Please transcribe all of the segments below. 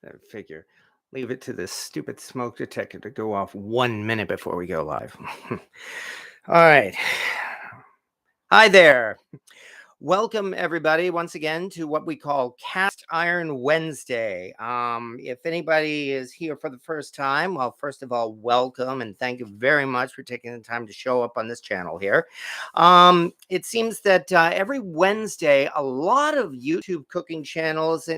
I figure. Leave it to this stupid smoke detector to go off 1 minute before we go live. All right. Hi there. Welcome, everybody, once again to what we call Cast Iron Wednesday. If anybody is here for the first time, well, first of all, welcome and thank you very much for taking the time to show up on this channel here. It seems that every Wednesday, a lot of YouTube cooking channels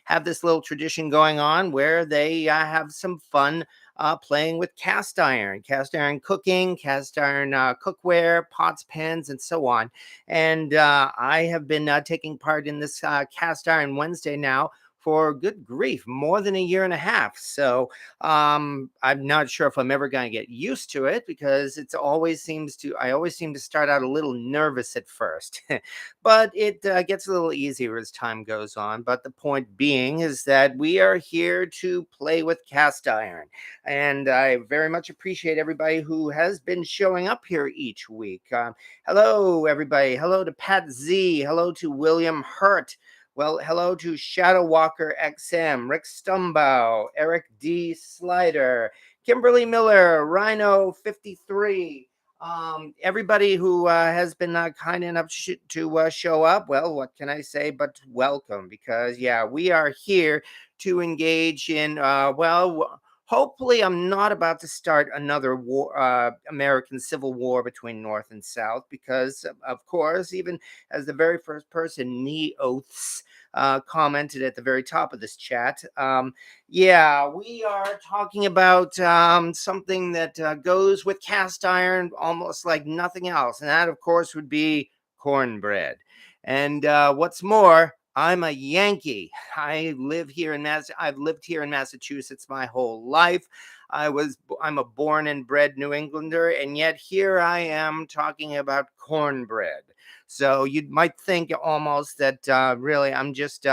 have this little tradition going on where they have some fun playing with cast iron cooking, cast iron cookware, pots, pans, and so on. And I have been taking part in this Cast Iron Wednesday now for good grief, more than a year and a half. So I'm not sure if I'm ever going to get used to it because I always seem to start out a little nervous at first, but it gets a little easier as time goes on. But the point being is that we are here to play with cast iron. And I very much appreciate everybody who has been showing up here each week. Hello, everybody. Hello to Pat Z. Hello to William Hurt. Well, hello to Shadow Walker XM, Rick Stumbow, Eric D. Slider, Kimberly Miller, Rhino 53. Everybody who has been kind enough to show up. Well, what can I say but welcome? Because, yeah, we are here to engage in, hopefully, I'm not about to start another war, American Civil War between North and South, because, of course, even as the very first person, Knee Oaths, commented at the very top of this chat. Yeah, we are talking about something that goes with cast iron almost like nothing else, and that, of course, would be cornbread. And what's more, I'm a Yankee. I've lived here in Massachusetts my whole life. I'm a born and bred New Englander, and yet here I am talking about cornbread. So you might think almost that really I'm just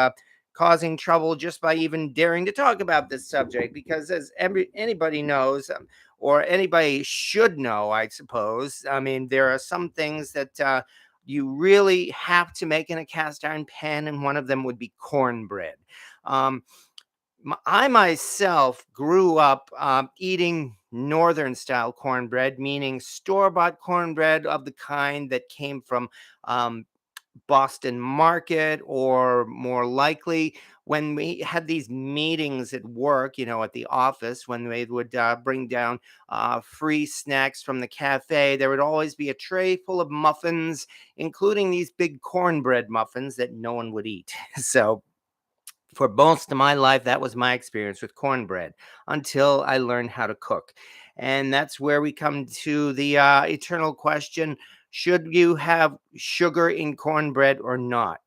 causing trouble just by even daring to talk about this subject, because as anybody knows, or anybody should know, I suppose. I mean, there are some things that you really have to make in a cast iron pan, and one of them would be cornbread. Um, I myself grew up eating northern style cornbread, meaning store bought cornbread of the kind that came from um, Boston Market, or more likely when we had these meetings at work, at the office, when they would bring down free snacks from the cafe, there would always be a tray full of muffins, including these big cornbread muffins that no one would eat. So for most of my life, that was my experience with cornbread until I learned how to cook. And that's where we come to the eternal question: should you have sugar in cornbread or not?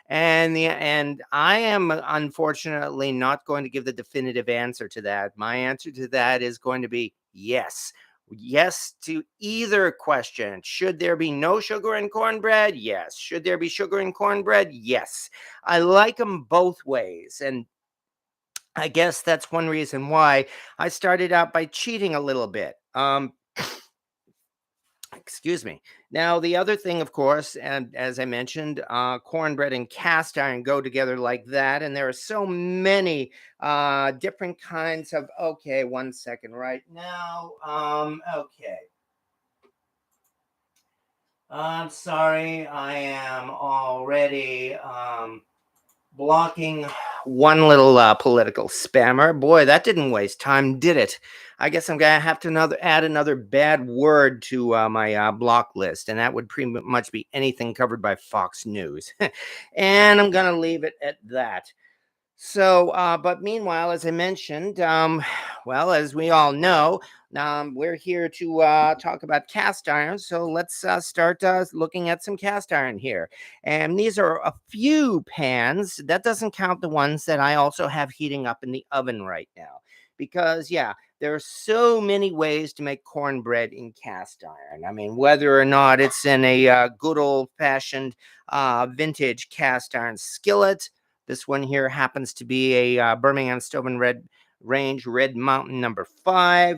And I am unfortunately not going to give the definitive answer to that. My answer to that is going to be yes. Yes to either question. Should there be no sugar in cornbread? Yes. Should there be sugar in cornbread? Yes. I like them both ways. And I guess that's one reason why I started out by cheating a little bit. Excuse me. Now, the other thing, of course, and as I mentioned, cornbread and cast iron go together like that. And there are so many different kinds of. Okay, one second right now. Okay. I'm sorry, I am already blocking one little political spammer. Boy, that didn't waste time, did it? I guess I'm gonna have to add another bad word to my block list, and that would pretty much be anything covered by Fox News. And I'm gonna leave it at that. So, but meanwhile, as I mentioned, well, as we all know, we're here to talk about cast iron. So let's start looking at some cast iron here. And these are a few pans. That doesn't count the ones that I also have heating up in the oven right now. Because, yeah, there are so many ways to make cornbread in cast iron. I mean, whether or not it's in a good old fashioned vintage cast iron skillet. This one here happens to be a Birmingham Stove and Red Range Red Mountain number 5.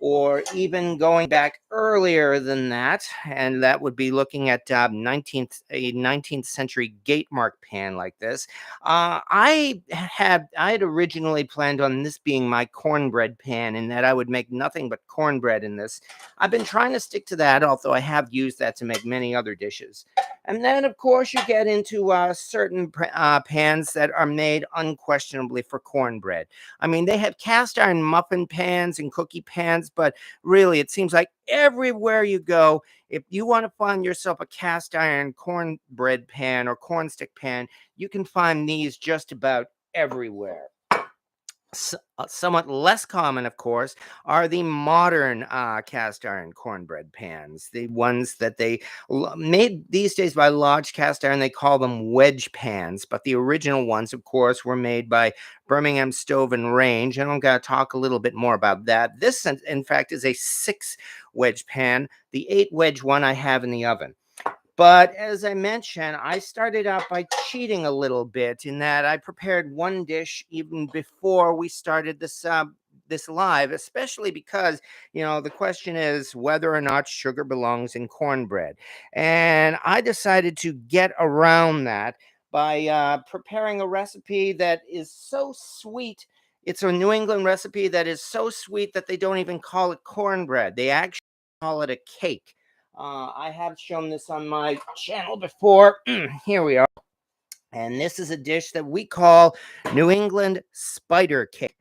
or even going back earlier than that, and that would be looking at a 19th century gate mark pan like this. I had originally planned on this being my cornbread pan, and that I would make nothing but cornbread in this. I've been trying to stick to that, although I have used that to make many other dishes. And then, of course, you get into certain pans that are made unquestionably for cornbread. I mean, they have cast iron muffin pans and cookie pans, but really, it seems like everywhere you go, if you want to find yourself a cast iron cornbread pan or cornstick pan, you can find these just about everywhere. Somewhat less common, of course, are the modern cast iron cornbread pans. The ones that they made these days by Lodge Cast Iron, they call them wedge pans. But the original ones, of course, were made by Birmingham Stove and Range. And I'm going to talk a little bit more about that. This, in fact, is a 6 wedge pan. The 8 wedge one I have in the oven. But as I mentioned, I started out by cheating a little bit in that I prepared one dish even before we started this live, especially because, the question is whether or not sugar belongs in cornbread. And I decided to get around that by preparing a recipe that is so sweet. It's a New England recipe that is so sweet that they don't even call it cornbread. They actually call it a cake. I have shown this on my channel before. Here we are. And this is a dish that we call New England spider cake.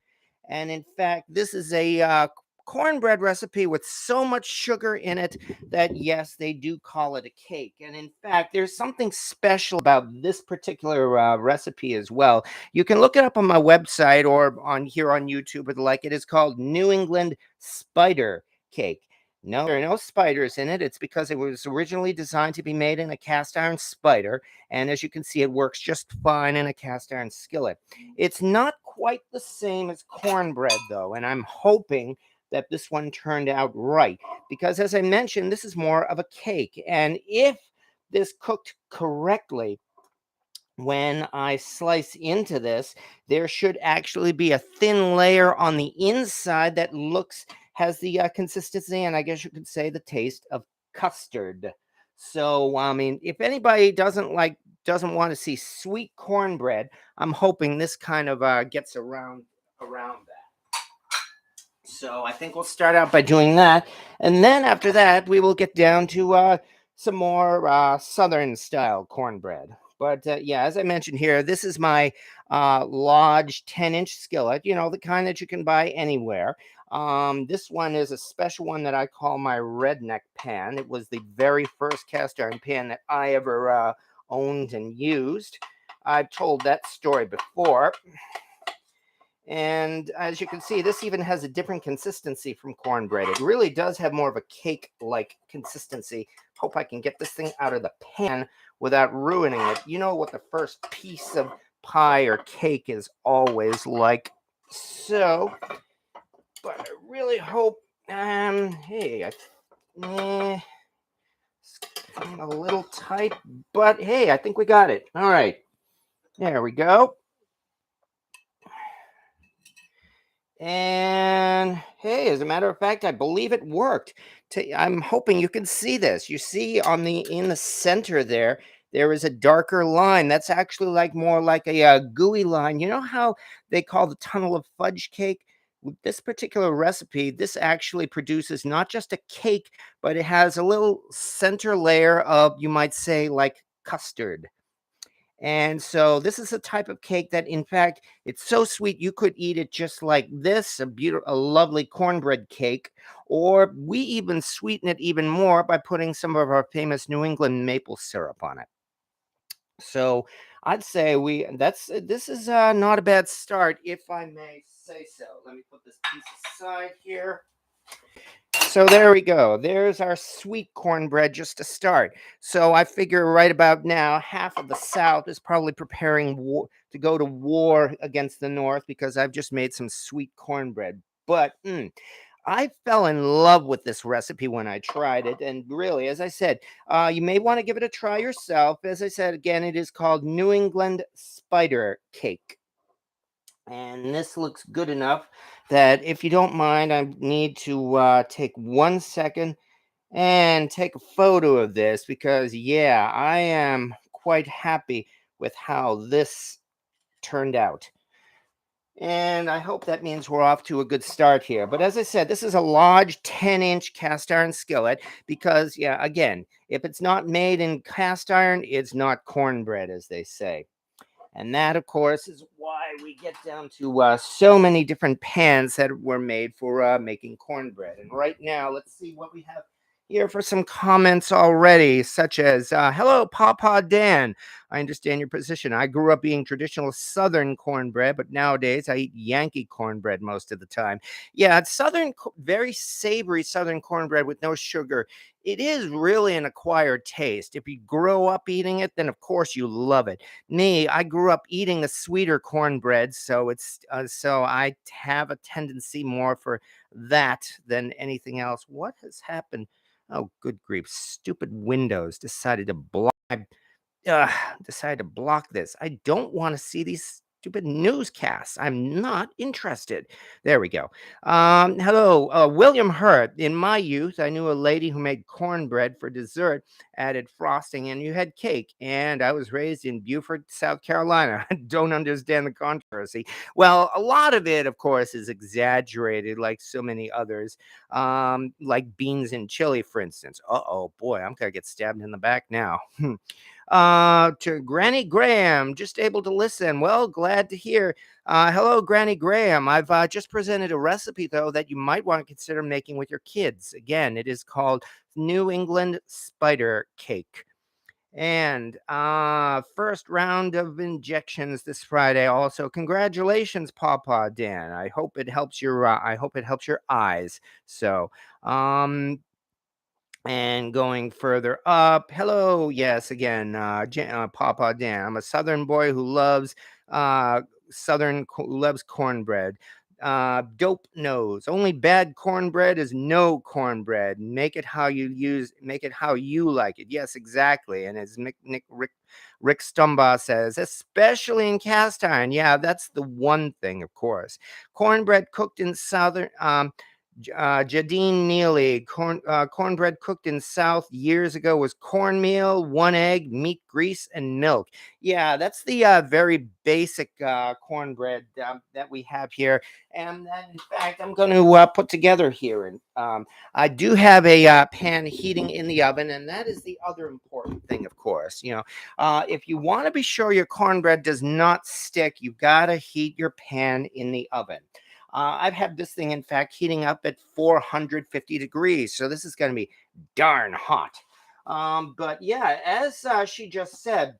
And in fact, this is a cornbread recipe with so much sugar in it that, yes, they do call it a cake. And in fact, there's something special about this particular recipe as well. You can look it up on my website or on here on YouTube or the like. It is called New England spider cake. No, there are no spiders in it. It's because it was originally designed to be made in a cast iron spider. And as you can see, it works just fine in a cast iron skillet. It's not quite the same as cornbread, though. And I'm hoping that this one turned out right. Because as I mentioned, this is more of a cake. And if this cooked correctly, when I slice into this, there should actually be a thin layer on the inside that has the consistency, and I guess you could say the taste of custard. So, I mean, if anybody doesn't want to see sweet cornbread, I'm hoping this kind of gets around that. So I think we'll start out by doing that, and then after that, we will get down to some more Southern style cornbread. But yeah, as I mentioned here, this is my Lodge 10-inch skillet, the kind that you can buy anywhere. This one is a special one that I call my redneck pan. It was the very first cast iron pan that I ever owned and used. I've told that story before. And as you can see, this even has a different consistency from cornbread. It really does have more of a cake-like consistency. Hope I can get this thing out of the pan without ruining it. You know what the first piece of pie or cake is always like. So, but I really hope, hey, it's a little tight, but hey, I think we got it. All right, there we go. And hey, as a matter of fact, I believe it worked. I'm hoping you can see this. You see in the center there is a darker line. That's actually more like a gooey line. You know how they call the tunnel of fudge cake? With this particular recipe, this actually produces not just a cake, but it has a little center layer of, you might say, like custard. And so this is a type of cake that, in fact, it's so sweet you could eat it just like this, a lovely cornbread cake, or we even sweeten it even more by putting some of our famous New England maple syrup on it. So I'd say this is not a bad start, if I may say so. Let me put this piece aside here. So there we go. There's our sweet cornbread just to start. So I figure right about now, half of the South is probably preparing to go to war against the North because I've just made some sweet cornbread. But I fell in love with this recipe when I tried it. And really, as I said, you may want to give it a try yourself. As I said, again, it is called New England Spider Cake. And this looks good enough that if you don't mind, I need to take 1 second and take a photo of this because, yeah, I am quite happy with how this turned out. And I hope that means we're off to a good start here. But as I said, this is a large 10-inch cast iron skillet because, yeah, again, if it's not made in cast iron, it's not cornbread, as they say. And that, of course, is why we get down to so many different pans that were made for making cornbread. And right now, let's see what we have here for some comments already, such as, hello, Papa Dan. I understand your position. I grew up eating traditional Southern cornbread, but nowadays I eat Yankee cornbread most of the time. Yeah, it's very savory Southern cornbread with no sugar. It is really an acquired taste. If you grow up eating it, then of course you love it. Me, I grew up eating the sweeter cornbread, so I have a tendency more for that than anything else. What has happened? Oh, good grief! Stupid Windows uh, decided to block this. I don't want to see these stupid newscasts. I'm not interested. There we go. Hello, William Hurt. In my youth, I knew a lady who made cornbread for dessert, added frosting, and you had cake. And I was raised in Beaufort, South Carolina. I don't understand the controversy. Well, a lot of it, of course, is exaggerated, like so many others, like beans and chili, for instance. Oh boy, I'm gonna get stabbed in the back now. To Granny Graham, just able to listen. Well, glad to hear. Hello, Granny Graham. I've just presented a recipe, though, that you might want to consider making with your kids. Again, it is called New England Spider Cake. And first round of injections this Friday. Also, congratulations, Papa Dan. I hope it helps your eyes. So, and going further up, hello, yes, again, Papa Dan. I'm a Southern boy who loves who loves cornbread. Dope knows only bad cornbread is no cornbread. Make it how you like it. Yes, exactly. And as Rick Stumbaugh says, especially in cast iron. Yeah, that's the one thing, of course. Cornbread cooked in southern. Jadine Neely, cornbread cooked in South years ago was cornmeal, one egg, meat, grease, and milk. Yeah, that's the very basic cornbread that we have here. And that, in fact, I'm going to put together here. And I do have a pan heating in the oven, and that is the other important thing, of course. If you want to be sure your cornbread does not stick, you've got to heat your pan in the oven. I've had this thing, in fact, heating up at 450 degrees. So this is going to be darn hot. But yeah, as she just said,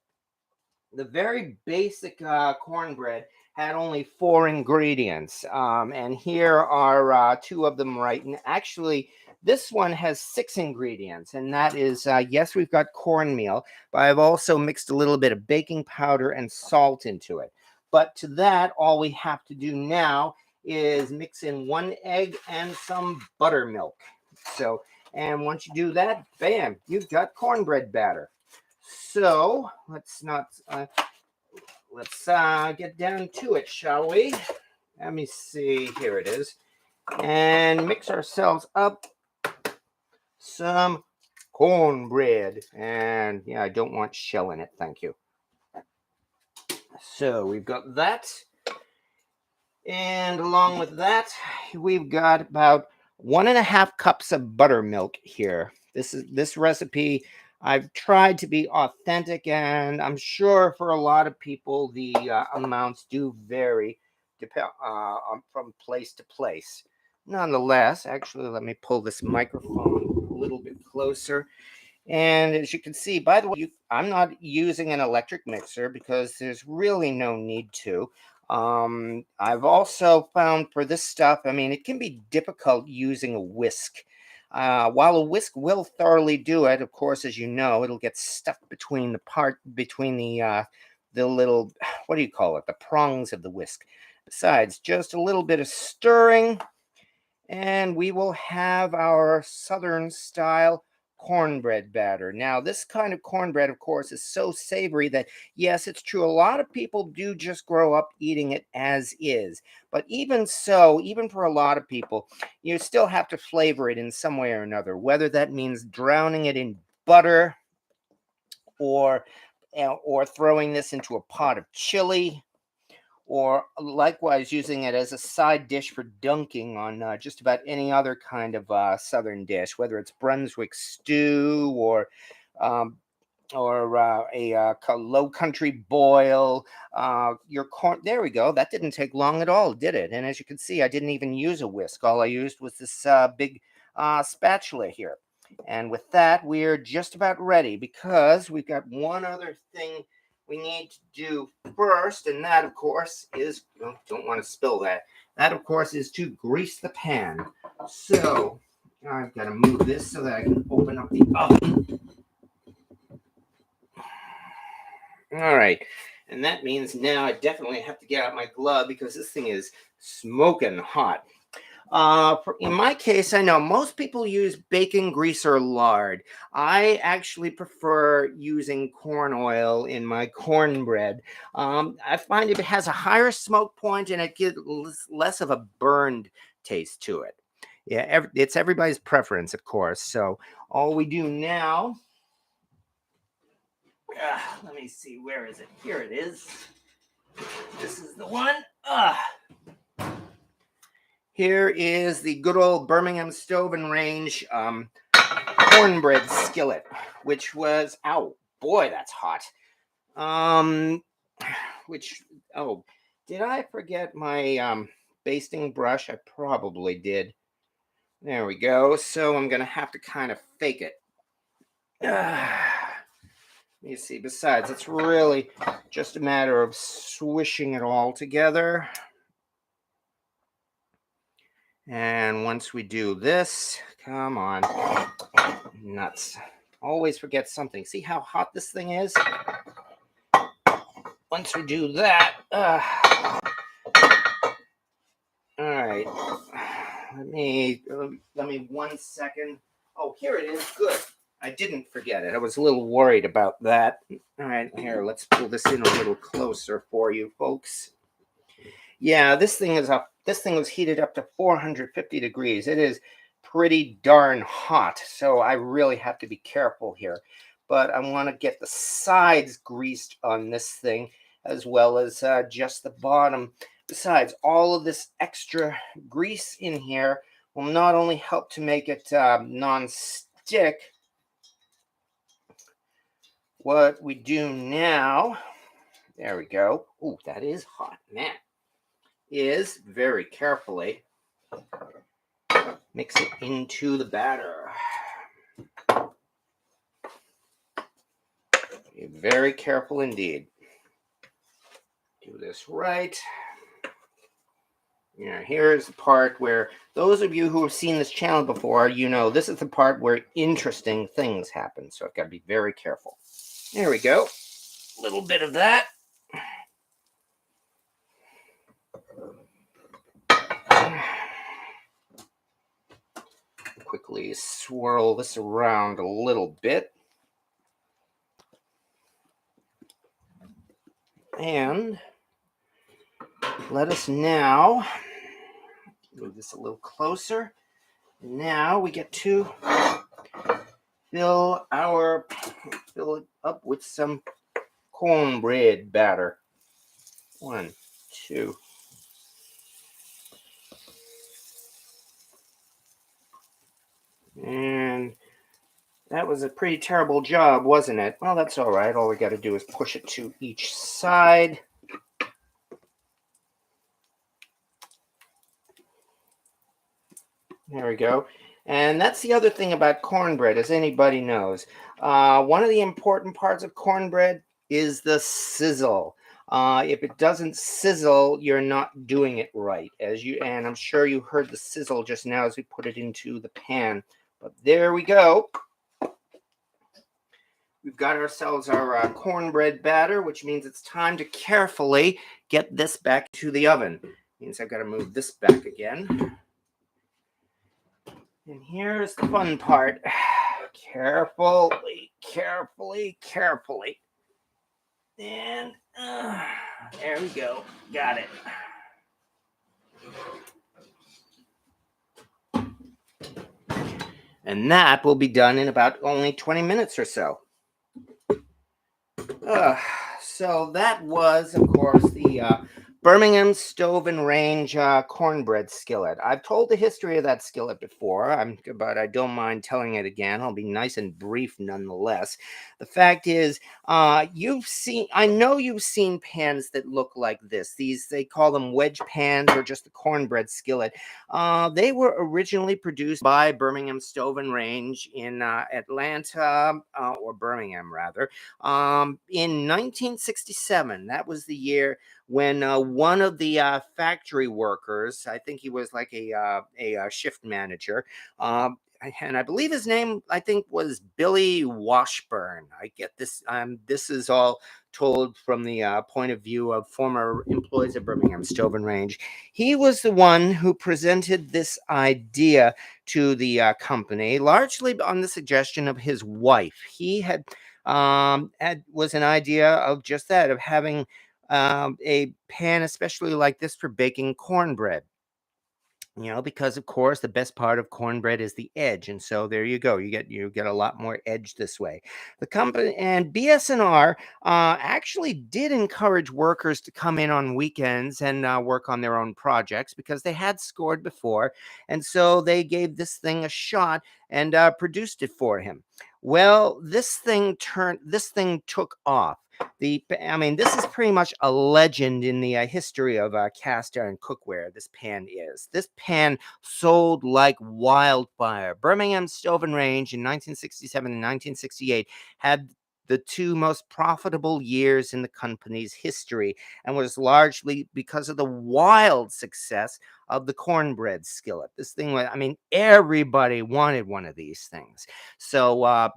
the very basic cornbread had only 4 ingredients. And here are two of them right. And actually, this one has 6 ingredients. And that is, yes, we've got cornmeal, but I've also mixed a little bit of baking powder and salt into it. But to that, all we have to do now is mix in 1 egg and some buttermilk. And once you do that, bam, you've got cornbread batter. So let's get down to it, shall we? Let me see. Here it is, and mix ourselves up some cornbread. And yeah, I don't want shell in it. Thank you. So we've got that. And along with that, we've got about 1.5 cups of buttermilk here. This recipe I've tried to be authentic, and I'm sure for a lot of people the amounts do vary from place to place. Nonetheless, actually, let me pull this microphone a little bit closer. And as you can see, by the way, I'm not using an electric mixer because there's really no need to. I've also found for this stuff, I mean, it can be difficult using a whisk. While a whisk will thoroughly do it, of course, as you know, it'll get stuck between the little, what do you call it, the prongs of the whisk. Besides, just a little bit of stirring, and we will have our Southern style cornbread batter. Now, this kind of cornbread, of course, is so savory that, yes, it's true, a lot of people do just grow up eating it as is. But even so, even for a lot of people, you still have to flavor it in some way or another, whether that means drowning it in butter or throwing this into a pot of chili, or likewise using it as a side dish for dunking on just about any other kind of southern dish, whether it's Brunswick stew um, or a low country boil. Your corn, there we go. That didn't take long at all, did it? And as you can see, I didn't even use a whisk. All I used was this big spatula here. And with that, we're just about ready, because we've got one other thing we need to do first, and that, of course, is, don't want to spill that. That, of course, is to grease the pan. So I've got to move this so that I can open up the oven. All right, and that means now I definitely have to get out my glove, because this thing is smoking hot. In my case, I know most people use bacon grease or lard. I actually prefer using corn oil in my cornbread. I find it has a higher smoke point, and it gives less of a burned taste to it. Yeah, it's everybody's preference, of course. So all we do now, let me see, where is it? Here it is. This is the one. Here is the good old Birmingham Stove and Range cornbread skillet, which was, ow, boy, that's hot. Did I forget my basting brush? I probably did. There we go. So I'm going to have to kind of fake it. Let me see. Besides, it's really just a matter of swishing it all together. And once we do this, come on, nuts. Always forget something. See how hot this thing is? Once we do that, all right. Let me 1 second. Oh, here it is. Good. I didn't forget it. I was a little worried about that. All right, here, let's pull this in a little closer for you folks. Yeah, this thing was heated up to 450 degrees. It is pretty darn hot, so I really have to be careful here. But I want to get the sides greased on this thing, as well as just the bottom. Besides, all of this extra grease in here will not only help to make it non-stick. What we do now, there we go. Ooh, that is hot, man. Is very carefully mix it into the batter. Be very careful indeed. Do this right. Yeah, here's the part where those of you who have seen this channel before, you know this is the part where interesting things happen. So I've got to be very careful. There we go. A little bit of that. Quickly swirl this around a little bit. And let us now move this a little closer. Now we get to fill it up with some cornbread batter. 1, 2. And that was a pretty terrible job, wasn't it? Well, that's all right. All we got to do is push it to each side. There we go. And that's the other thing about cornbread, as anybody knows. One of the important parts of cornbread is the sizzle. If it doesn't sizzle, you're not doing it right. And I'm sure you heard the sizzle just now as we put it into the pan. But there we go. We've got ourselves our cornbread batter, which means it's time to carefully get this back to the oven. Means I've got to move this back again. And here's the fun part. Carefully. And there we go. Got it. And that will be done in about only 20 minutes or so. So that was, of course, the Birmingham Stove and Range cornbread skillet. I've told the history of that skillet before, but I don't mind telling it again. I'll be nice and brief nonetheless. The fact is, I know you've seen pans that look like this. They call them wedge pans or just the cornbread skillet. They were originally produced by Birmingham Stove and Range in Atlanta, or Birmingham rather, in 1967. That was the year when one of the factory workers, I think he was like a shift manager, and I believe his name, I think, was Billy Washburn. I get this. This is all told from the point of view of former employees of Birmingham Stove and Range. He was the one who presented this idea to the company, largely on the suggestion of his wife. He was an idea of just that, of having a pan especially like this for baking cornbread. Because of course the best part of cornbread is the edge, and so there you go. You get a lot more edge this way. The company and BS&R actually did encourage workers to come in on weekends and work on their own projects because they had scored before, and so they gave this thing a shot and produced it for him. Well, this thing took off. This is pretty much a legend in the history of cast iron cookware. This pan is. This pan sold like wildfire. Birmingham Stove and Range in 1967 and 1968 had the two most profitable years in the company's history, and was largely because of the wild success of the cornbread skillet. This thing was, everybody wanted one of these things. So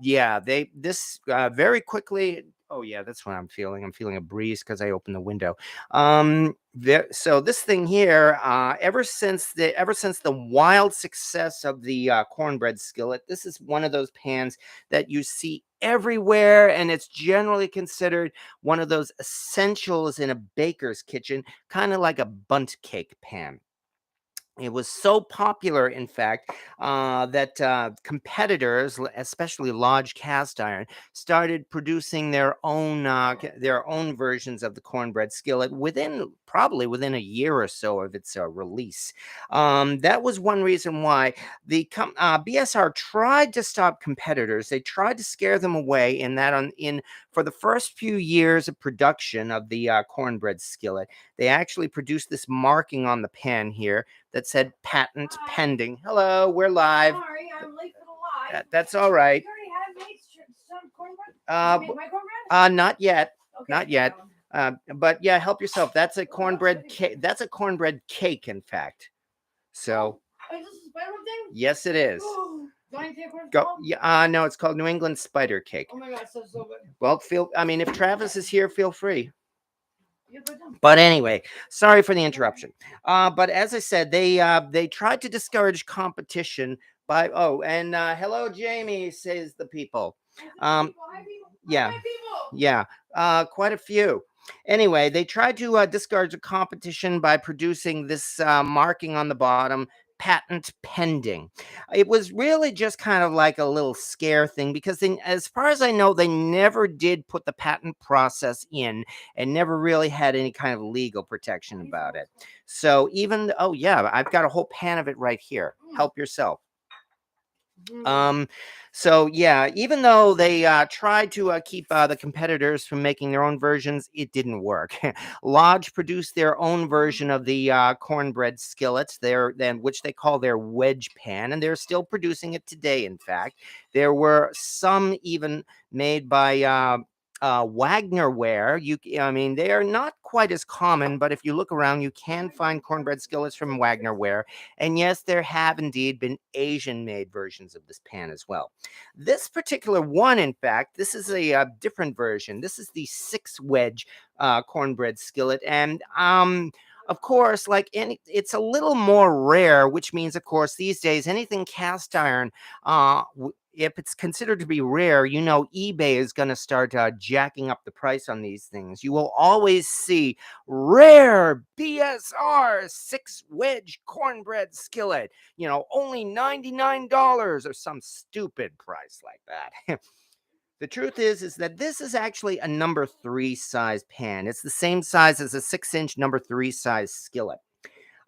very quickly. Oh yeah, that's what I'm feeling. I'm feeling a breeze because I opened the window. So this thing here, ever since the wild success of the cornbread skillet, this is one of those pans that you see everywhere, and it's generally considered one of those essentials in a baker's kitchen, kind of like a bundt cake pan. It was so popular, in fact, that competitors, especially large cast iron, started producing their own versions of the cornbread skillet probably within a year or so of its release. That was one reason why the BSR tried to stop competitors. They tried to scare them away for the first few years of production of the cornbread skillet. They actually produced this marking on the pan here that said patent pending. Hello, we're live. Sorry, I'm late for the live. That's all right. You already have made some cornbread? My cornbread? Not yet. Okay, Not yet. But yeah, help yourself. That's a cornbread cake. That's a cornbread cake, in fact. So. Is this a spider thing? Yes, it is. Do I need to take one? Go. Yeah. No, it's called New England Spider Cake. Oh my God, so good. Well, if Travis is here, feel free. But anyway, sorry for the interruption. But as I said, they tried to discourage competition by hello, Jamie, says the people. Hi, people. Yeah. Hi, people. Yeah, quite a few. Anyway, they tried to discourage the competition by producing this marking on the bottom, patent pending. It was really just kind of like a little scare thing because as far as I know, they never did put the patent process in and never really had any kind of legal protection about it. So I've got a whole pan of it right here. Help yourself. Even though they tried to keep the competitors from making their own versions, it didn't work. Lodge produced their own version of the cornbread skillets, which they call their wedge pan, and they're still producing it today. In fact, there were some even made by Wagnerware. They are not quite as common, but if you look around, you can find cornbread skillets from Wagnerware. And yes, there have indeed been Asian-made versions of this pan as well. This particular one, in fact, this is a different version. This is the 6-wedge cornbread skillet, and of course, it's a little more rare, which means, of course, these days anything cast iron if it's considered to be rare, eBay is going to start jacking up the price on these things. You will always see rare BSR 6 wedge cornbread skillet, only $99 or some stupid price like that. The truth is that this is actually a number 3 size pan. It's the same size as a 6-inch number 3 size skillet.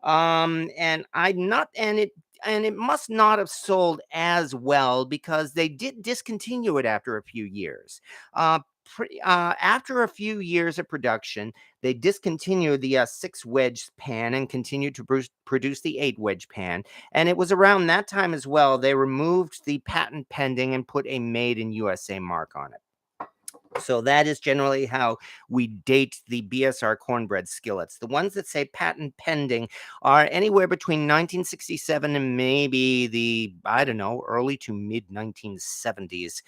And I'm not, and it must not have sold as well because they did discontinue it after a few years. After a few years of production, they discontinued the 6 wedge pan and continued to produce the 8 wedge pan. And it was around that time as well they removed the patent pending and put a made in USA mark on it. So that is generally how we date the BSR cornbread skillets. The ones that say patent pending are anywhere between 1967 and maybe the, I don't know, early to mid 1970s.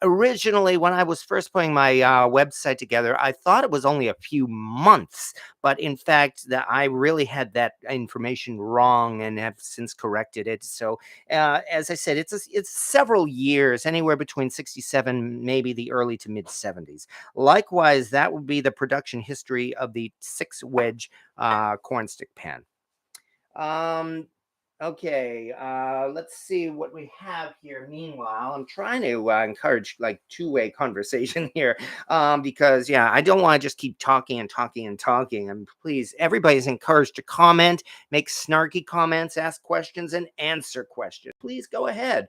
Originally, when I was first putting my website together, I thought it was only a few months, but in fact, that I really had that information wrong and have since corrected it. So, as I said, it's several years, anywhere between 67, maybe the early to mid 70s. Likewise, that would be the production history of the 6 wedge cornstick pan. Okay, let's see what we have here. Meanwhile, I'm trying to encourage like two-way conversation here, because I don't want to just keep talking and talking and talking. And please, everybody's encouraged to comment, make snarky comments, ask questions, and answer questions. Please go ahead.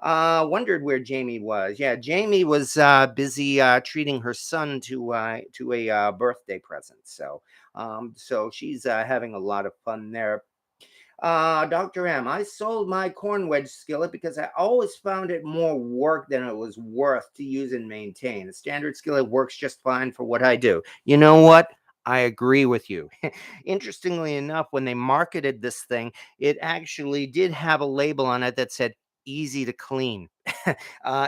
Wondered where Jamie was. Yeah, Jamie was busy treating her son to a birthday present. So she's having a lot of fun there. Dr. M, I sold my corn wedge skillet because I always found it more work than it was worth to use and maintain. The standard skillet works just fine for what I do. You know what? I agree with you. Interestingly enough, when they marketed this thing, it actually did have a label on it that said easy to clean.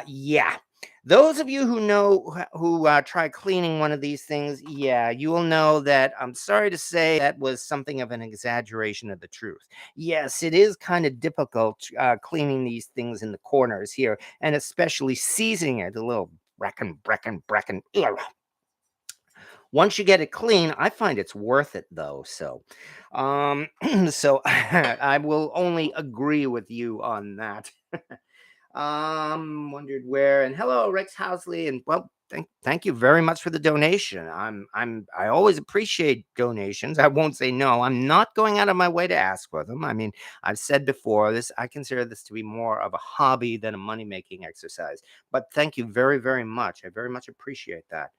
Yeah. Those of you who know who try cleaning one of these things, you will know that I'm sorry to say that was something of an exaggeration of the truth. Yes, it is kind of difficult cleaning these things in the corners here, and especially seasoning it a little brecken. Ugh. Once you get it clean, I find it's worth it though. So, so I will only agree with you on that. Wondered where, and hello Rex Housley, and well, thank you very much for the donation. I always appreciate donations. I won't say no. I'm not going out of my way to ask for them. I mean, I've said before, I consider this to be more of a hobby than a money-making exercise. But thank you very, very much. I very much appreciate that.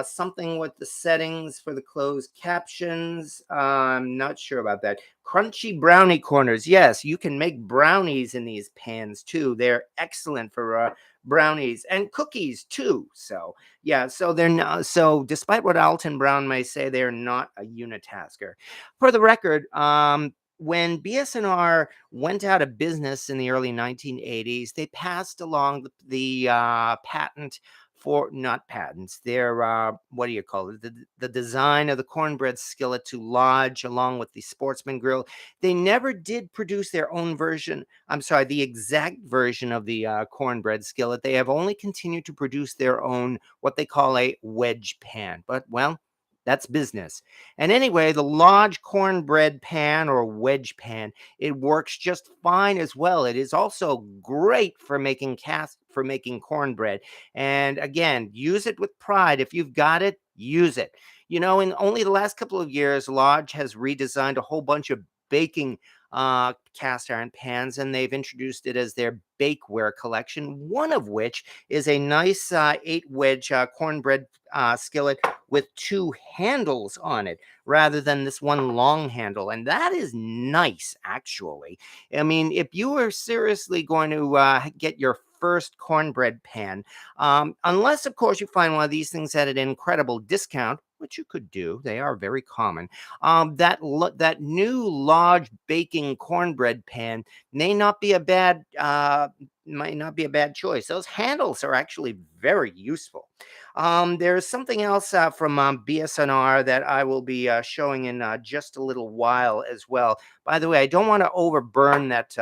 Something with the settings for the closed captions. I'm not sure about that. Crunchy brownie corners. Yes, you can make brownies in these pans too. They're excellent for brownies and cookies too. So so they're not. So despite what Alton Brown may say, they're not a unitasker. For the record, when BSNR went out of business in the early 1980s, they passed along the patent for not patents. They're what do you call it? The design of the cornbread skillet to lodge along with the Sportsman grill. They never did produce their own version. I'm sorry, the exact version of the cornbread skillet. They have only continued to produce their own what they call a wedge pan. But well, that's business. And anyway, the Lodge cornbread pan or wedge pan, it works just fine as well. It is also great for making cornbread. And again, use it with pride. If you've got it, use it. In only the last couple of years, Lodge has redesigned a whole bunch of baking cast iron pans, and they've introduced it as their Bakeware Collection, one of which is a nice 8-wedge cornbread skillet with 2 handles on it rather than this one long handle. And that is nice, actually. I mean, if you are seriously going to get your first cornbread pan, unless, of course, you find one of these things at an incredible discount, which you could do. They are very common. That new Lodge baking cornbread pan may not be a bad choice. Those handles are actually very useful. There's something else from BSNR that I will be showing in just a little while as well. By the way, I don't want to overburn that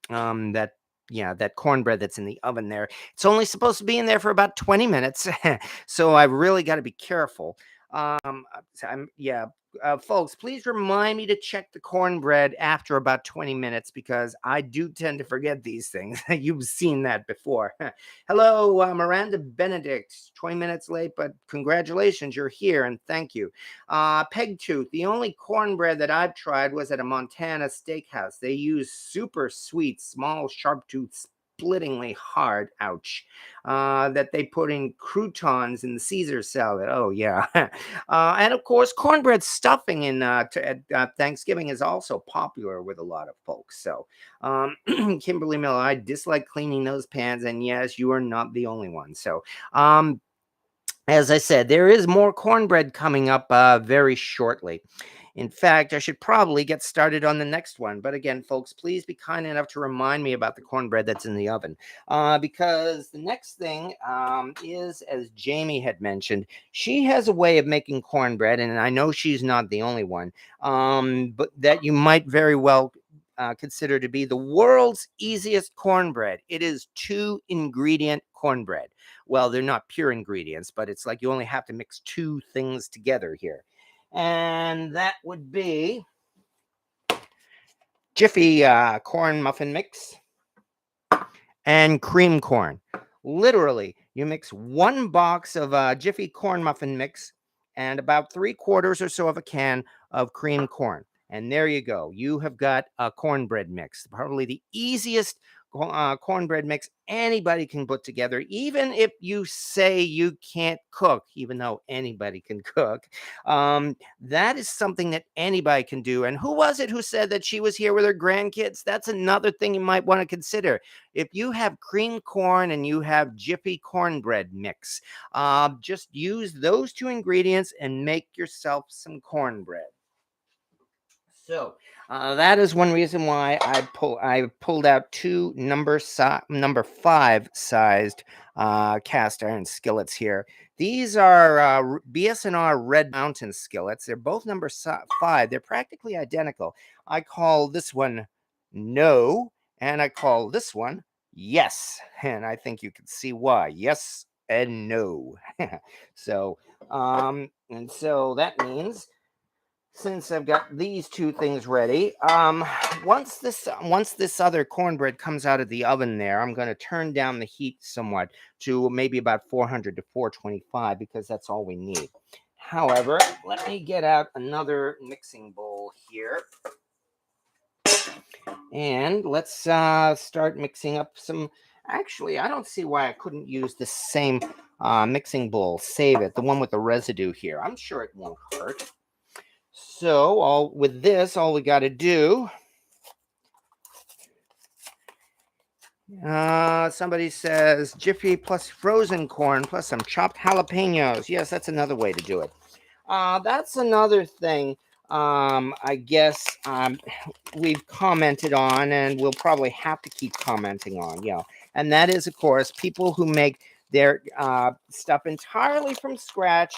that cornbread that's in the oven there. It's only supposed to be in there for about 20 minutes. So I really got to be careful. Folks, please remind me to check the cornbread after about 20 minutes because I do tend to forget these things. You've seen that before. Hello, Miranda Benedict, 20 minutes late, but congratulations, you're here and thank you. Pegtooth, the only cornbread that I've tried was at a Montana steakhouse. They use super sweet, small, sharp tooth, splittingly hard, ouch, that they put in croutons in the Caesar salad. Oh, yeah. And of course, cornbread stuffing at Thanksgiving is also popular with a lot of folks. So, Kimberly Miller, I dislike cleaning those pans. And yes, you are not the only one. So, as I said, there is more cornbread coming up very shortly. In fact, I should probably get started on the next one. But again, folks, please be kind enough to remind me about the cornbread that's in the oven. Because the next thing is, as Jamie had mentioned, she has a way of making cornbread, and I know she's not the only one, but that you might very well consider to be the world's easiest cornbread. It is 2-ingredient cornbread. Well, they're not pure ingredients, but it's like you only have to mix 2 things together here. And that would be Jiffy corn muffin mix and cream corn. Literally, you mix 1 box of Jiffy corn muffin mix and about 3/4 or so of a can of cream corn. And there you go. You have got a cornbread mix. Probably the easiest cornbread mix anybody can put together, even if you say you can't cook, even though anybody can cook. That is something that anybody can do. And who was it who said that she was here with her grandkids? That's another thing you might want to consider. If you have cream corn and you have Jiffy cornbread mix, just use those 2 ingredients and make yourself some cornbread. So that is one reason why I pulled out 2 number 5 sized cast iron skillets here. These are BS&R Red Mountain skillets. They're both number 5. They're practically identical. I call this one no, and I call this one yes. And I think you can see why. Yes and no. So that means, since I've got these 2 things ready, once this other cornbread comes out of the oven there, I'm going to turn down the heat somewhat to maybe about 400 to 425 because that's all we need. However, let me get out another mixing bowl here. And let's start mixing up some. Actually, I don't see why I couldn't use the same mixing bowl. Save it, the one with the residue here. I'm sure it won't hurt. So all we got to do. Somebody says Jiffy plus frozen corn plus some chopped jalapenos. Yes, that's another way to do it. That's another thing. I guess we've commented on, and we'll probably have to keep commenting on. Yeah, and that is, of course, people who make their stuff entirely from scratch,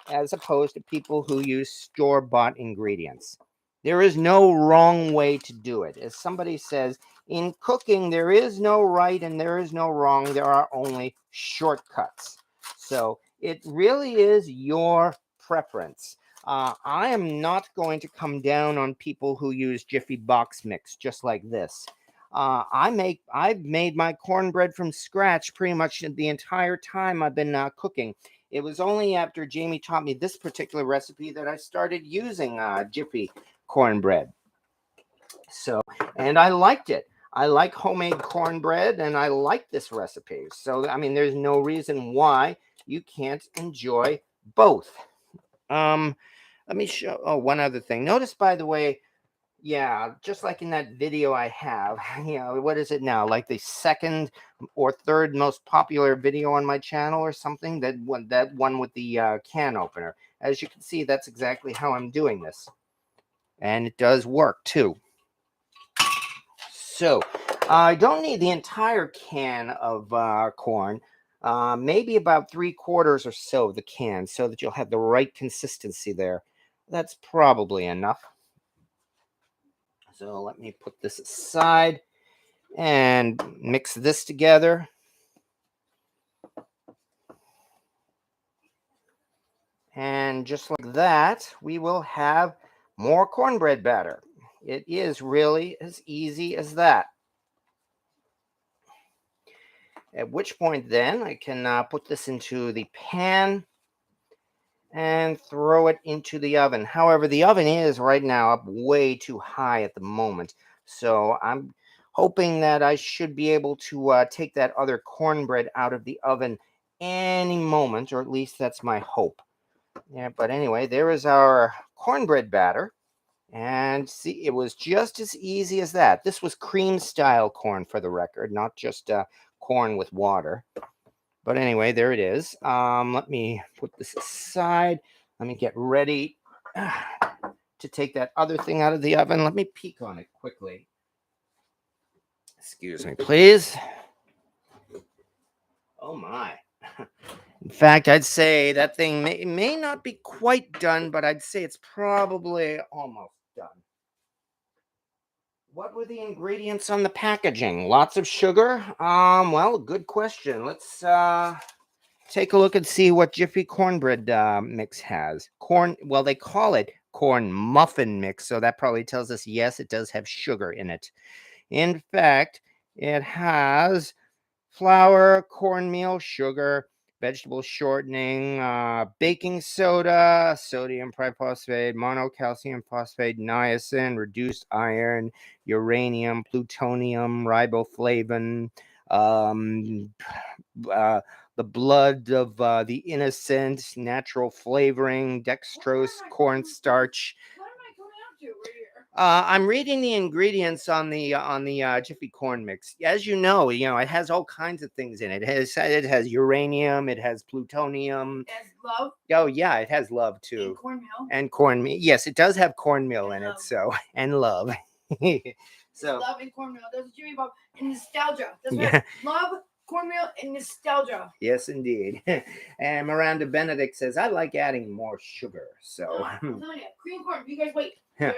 as opposed to people who use store-bought ingredients. There is no wrong way to do it. As somebody says, in cooking, there is no right and there is no wrong. There are only shortcuts. So it really is your preference. I am not going to come down on people who use Jiffy box mix just like this. I've made my cornbread from scratch pretty much the entire time I've been cooking. It was only after Jamie taught me this particular recipe that I started using Jiffy cornbread. So, and I liked it. I like homemade cornbread and I like this recipe. So, I mean, there's no reason why you can't enjoy both. Let me show one other thing. Notice, by the way, yeah, just like in that video I have, what is it now? Like the 2nd or 3rd most popular video on my channel or something, that one with the can opener. As you can see, that's exactly how I'm doing this. And it does work too. So I don't need the entire can of corn, maybe about 3/4 or so of the can, so that you'll have the right consistency there. That's probably enough. So let me put this aside. and mix this together. And just like that, we will have more cornbread batter. It is really as easy as that. At which point then I can put this into the pan and throw it into the oven. However, the oven is right now up way too high at the moment. So I'm hoping that I should be able to take that other cornbread out of the oven any moment, or at least that's my hope. Yeah, but anyway, there is our cornbread batter. And see, it was just as easy as that. This was cream style corn, for the record, not just corn with water. But anyway, there it is. Let me put this aside. Let me get ready to take that other thing out of the oven. Let me peek on it quickly. Excuse me, please. Oh my. In fact, I'd say that thing may not be quite done, but I'd say it's probably almost done. What were the ingredients on the packaging? Lots of sugar? Well, good question. Let's take a look and see what Jiffy Cornbread mix has. Corn, well, they call it corn muffin mix, so that probably tells us, yes, it does have sugar in it. In fact, it has flour, cornmeal, sugar, vegetable shortening, baking soda, sodium triphosphate, monocalcium phosphate, niacin, reduced iron, uranium, plutonium, riboflavin, the blood of the innocent, natural flavoring, dextrose, cornstarch. What am I coming up to right here? I'm reading the ingredients on the Jiffy Corn mix. As you know, it has all kinds of things in it. It has uranium, it has plutonium. It has love. Oh yeah, it has love too. And cornmeal. And cornmeal. Yes, it does have cornmeal And in love. it. So and love. So love and cornmeal. That's what Jimmy Bob and nostalgia. That's Yeah. right. Love, cornmeal, and nostalgia. Yes, indeed. And Miranda Benedict says, I like adding more sugar. So I'm telling you, cream corn. You guys wait. Yeah.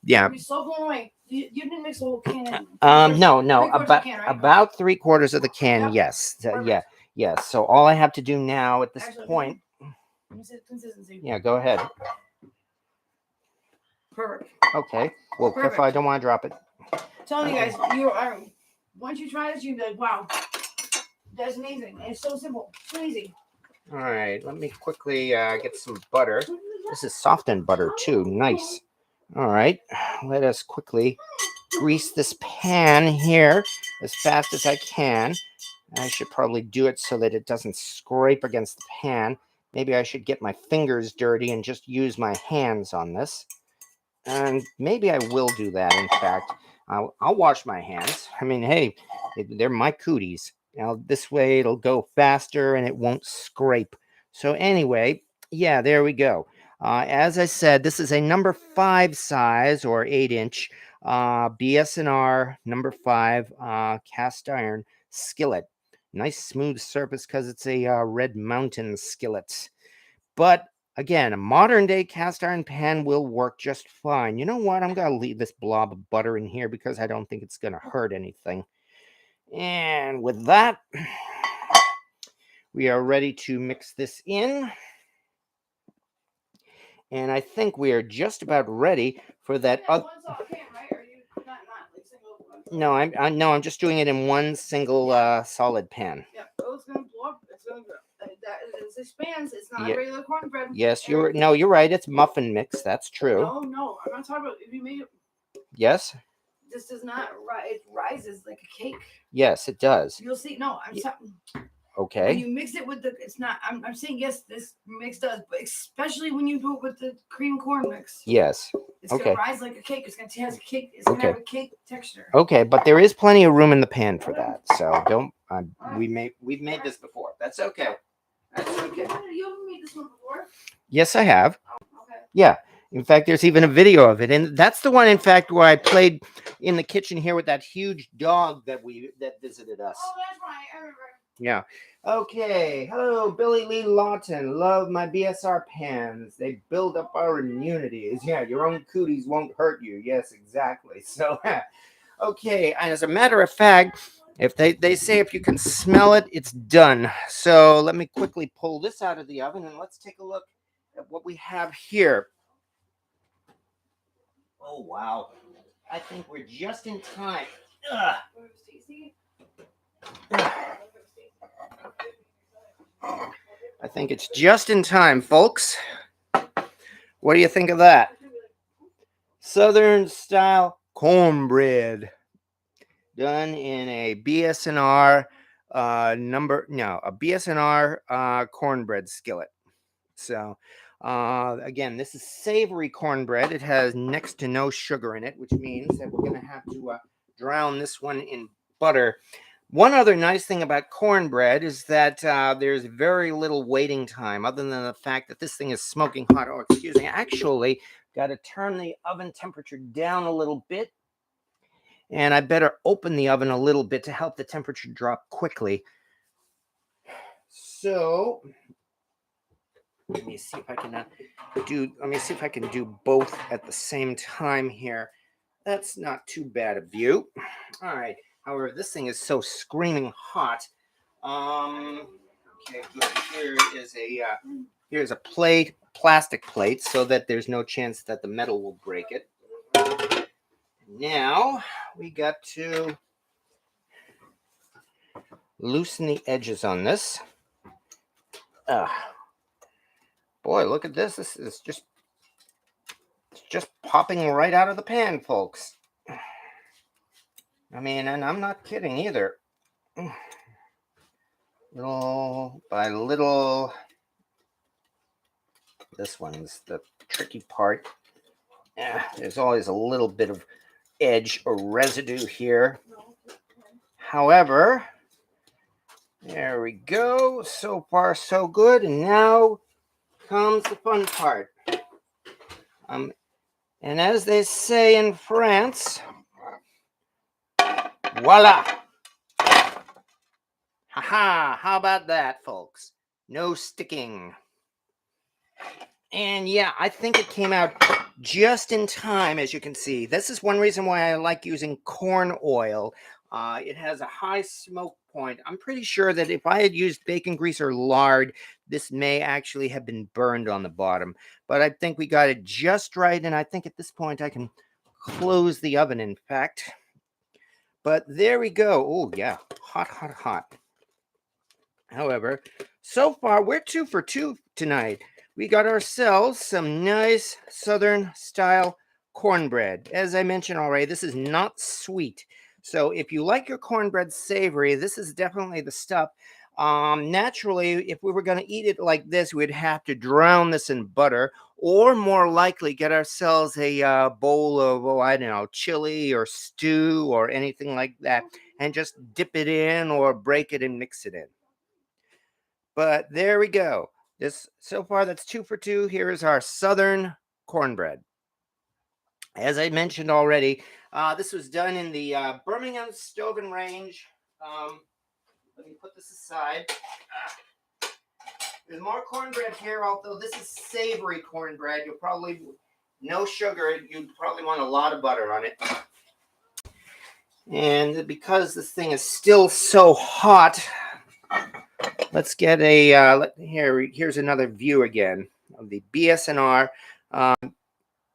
You'll be so blown away. You didn't mix the whole can. No, Three-quarters of the can, right? about 3/4 of the can. Yep. Yes, Perfect. yes. So all I have to do now at this Actually, point. Let me see the consistency. Yeah, go ahead. Perfect. Okay. Well, Perfect. careful, I don't want to drop it. Telling you guys, you are. Once you try this, you'll be like, wow, that's amazing. And it's so simple, so easy. All right, let me quickly get some butter. This is softened butter too. Nice. All right, let us quickly grease this pan here as fast as I can. I should probably do it so that it doesn't scrape against the pan. Maybe I should get my fingers dirty and just use my hands on this. And maybe I will do that, in fact. I'll wash my hands. I mean, hey, they're my cooties. Now, this way it'll go faster and it won't scrape. So anyway, yeah, there we go. As I said, this is a number 5 size or 8-inch BS&R number 5 cast iron skillet. Nice smooth surface because it's a Red Mountain skillet. But again, a modern day cast iron pan will work just fine. You know what? I'm going to leave this blob of butter in here because I don't think it's going to hurt anything. And with that, we are ready to mix this in. And I think we are just about ready for that. No, I'm just doing it in one single solid pan. Yeah, it's gonna blow up. It's gonna go. It expands. It's not Yeah. regular cornbread. Yes, you're right. It's muffin mix. That's true. No, I'm not talking about if you made it. Yes. This does not rise. It rises like a cake. Yes, it does. You'll see. No, I'm talking. Okay. When you mix it with the, it's not. I'm saying yes, this mix does, but especially when you do it with the cream corn mix. Yes. It's Okay. gonna rise like a cake. It's gonna have a cake. It's gonna have a cake texture. Okay, but there is plenty of room in the pan for that. So don't. We've made this before. That's okay. That's okay. You haven't made this one before? Yes, I have. Oh, okay. Yeah. In fact, there's even a video of it, and that's the one, in fact, where I played in the kitchen here with that huge dog that visited us. Oh, that's right. I remember. Yeah. Okay. Hello, Billy Lee Lawton. Love my BSR pans. They build up our immunities. Yeah, your own cooties won't hurt you. Yes, exactly. So, Okay, and as a matter of fact, if they say if you can smell it, it's done. So let me quickly pull this out of the oven and let's take a look at what we have here. Oh, wow. I think we're just in time. Ugh. I think it's just in time, folks. What do you think of that? Southern style cornbread done in a BSNR a BSNR cornbread skillet. So again, this is savory cornbread. It has next to no sugar in it, which means that we're going to have to drown this one in butter. One other nice thing about cornbread is that there's very little waiting time, other than the fact that this thing is smoking hot. Oh, excuse me. Actually, got to turn the oven temperature down a little bit. And I better open the oven a little bit to help the temperature drop quickly. So let me see if I can do both at the same time here. That's not too bad a view. All right. However, this thing is so screaming hot. Okay, good. Here's a plate, plastic plate, so that there's no chance that the metal will break it. Now we got to loosen the edges on this. Boy, look at this. This is just popping right out of the pan, folks. I mean, and I'm not kidding either. Little by little. This one's the tricky part. There's always a little bit of edge or residue here. However, there we go. So far, so good. And now comes the fun part. And as they say in France, voila! Haha! How about that, folks? No sticking. And yeah, I think it came out just in time, as you can see. This is one reason why I like using corn oil. It has a high smoke point. I'm pretty sure that if I had used bacon grease or lard, this may actually have been burned on the bottom. But I think we got it just right, and I think at this point I can close the oven, in fact. But there we go. Oh, yeah. Hot, hot, hot. However, so far, we're 2 for 2 tonight. We got ourselves some nice Southern style cornbread. As I mentioned already, this is not sweet. So if you like your cornbread savory, this is definitely the stuff. Naturally, if we were going to eat it like this, we'd have to drown this in butter, or more likely get ourselves a bowl of, oh, I don't know, chili or stew or anything like that, and just dip it in or break it and mix it in. But there we go. So far, that's 2 for 2. Here is our Southern cornbread. As I mentioned already, this was done in the Birmingham Stove and Range. Let me put this aside. There's more cornbread here, although this is savory cornbread. You'll probably, no sugar, you'd probably want a lot of butter on it. And because this thing is still so hot, let's get here's another view again of the BSNR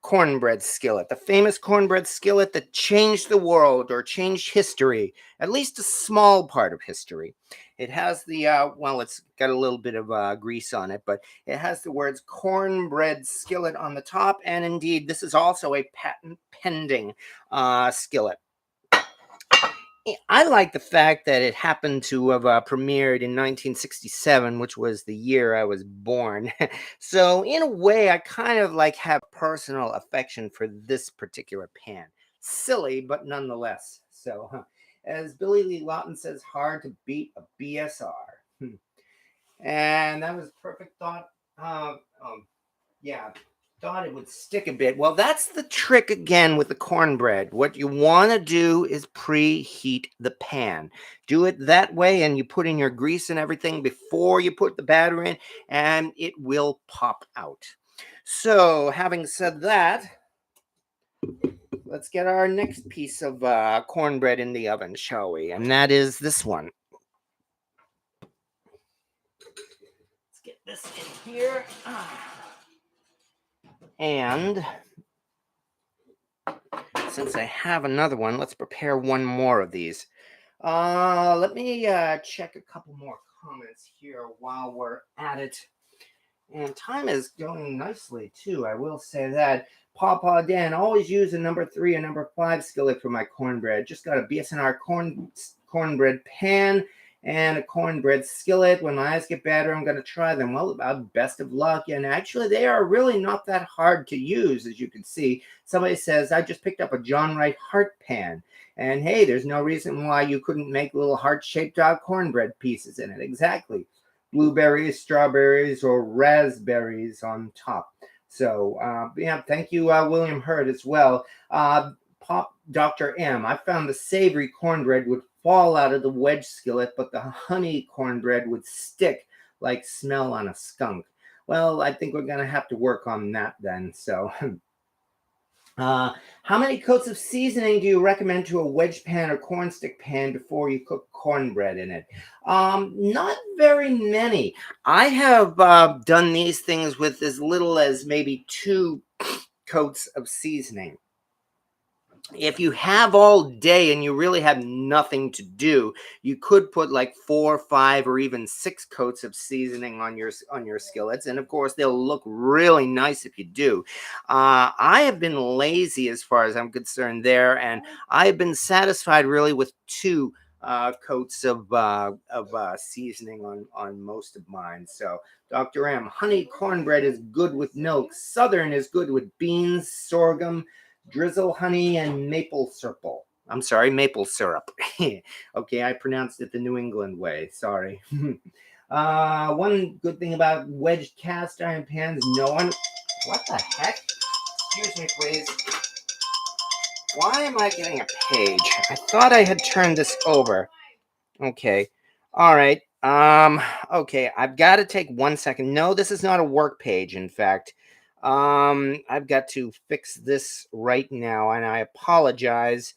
cornbread skillet, the famous cornbread skillet that changed the world or changed history, at least a small part of history. It has the, it's got a little bit of grease on it, but it has the words cornbread skillet on the top. And indeed, this is also a patent pending skillet. I like the fact that it happened to have premiered in 1967, which was the year I was born. So in a way, I kind of have personal affection for this particular pan. Silly, but nonetheless. So as Billy Lee Lawton says, hard to beat a BSR. And that was a perfect thought. Thought it would stick a bit. Well, that's the trick again with the cornbread. What you want to do is preheat the pan. Do it that way, and you put in your grease and everything before you put the batter in, and it will pop out. So, having said that, let's get our next piece of cornbread in the oven, shall we? And that is this one. Let's get this in here. And since I have another one, let's prepare one more of these. Let me check a couple more comments here while we're at it. And time is going nicely too, I will say that. Papa Dan, always use a number 3 and number 5 skillet for my cornbread. Just got a BSNR cornbread pan and a cornbread skillet. When my eyes get better, I'm going to try them. Well, best of luck. And actually, they are really not that hard to use, as you can see. Somebody says, I just picked up a John Wright heart pan. And hey, there's no reason why you couldn't make little heart-shaped cornbread pieces in it. Exactly. Blueberries, strawberries, or raspberries on top. So, yeah, thank you, William Hurd, as well. Pop Dr. M, I found the savory cornbread would fall out of the wedge skillet, but the honey cornbread would stick like smell on a skunk. Well, I think we're going to have to work on that then. So, how many coats of seasoning do you recommend to a wedge pan or cornstick pan before you cook cornbread in it? Not very many. I have done these things with as little as maybe 2 coats of seasoning. If you have all day and you really have nothing to do, you could put like 4, 5, or even 6 coats of seasoning on your skillets, and of course they'll look really nice if you do. I have been lazy as far as I'm concerned there, and I've been satisfied really with 2 coats of seasoning on most of mine. So, Dr. M, honey cornbread is good with milk. Southern is good with beans, sorghum, drizzle honey, and maple syrup. I'm sorry, maple syrup. Okay, I pronounced it the New England way. Sorry. One good thing about wedged cast iron pans, no one... What the heck? Excuse me, please. Why am I getting a page? I thought I had turned this over. Okay. All right. Okay, I've got to take 1 second. No, this is not a work page, in fact. I've got to fix this right now, and I apologize.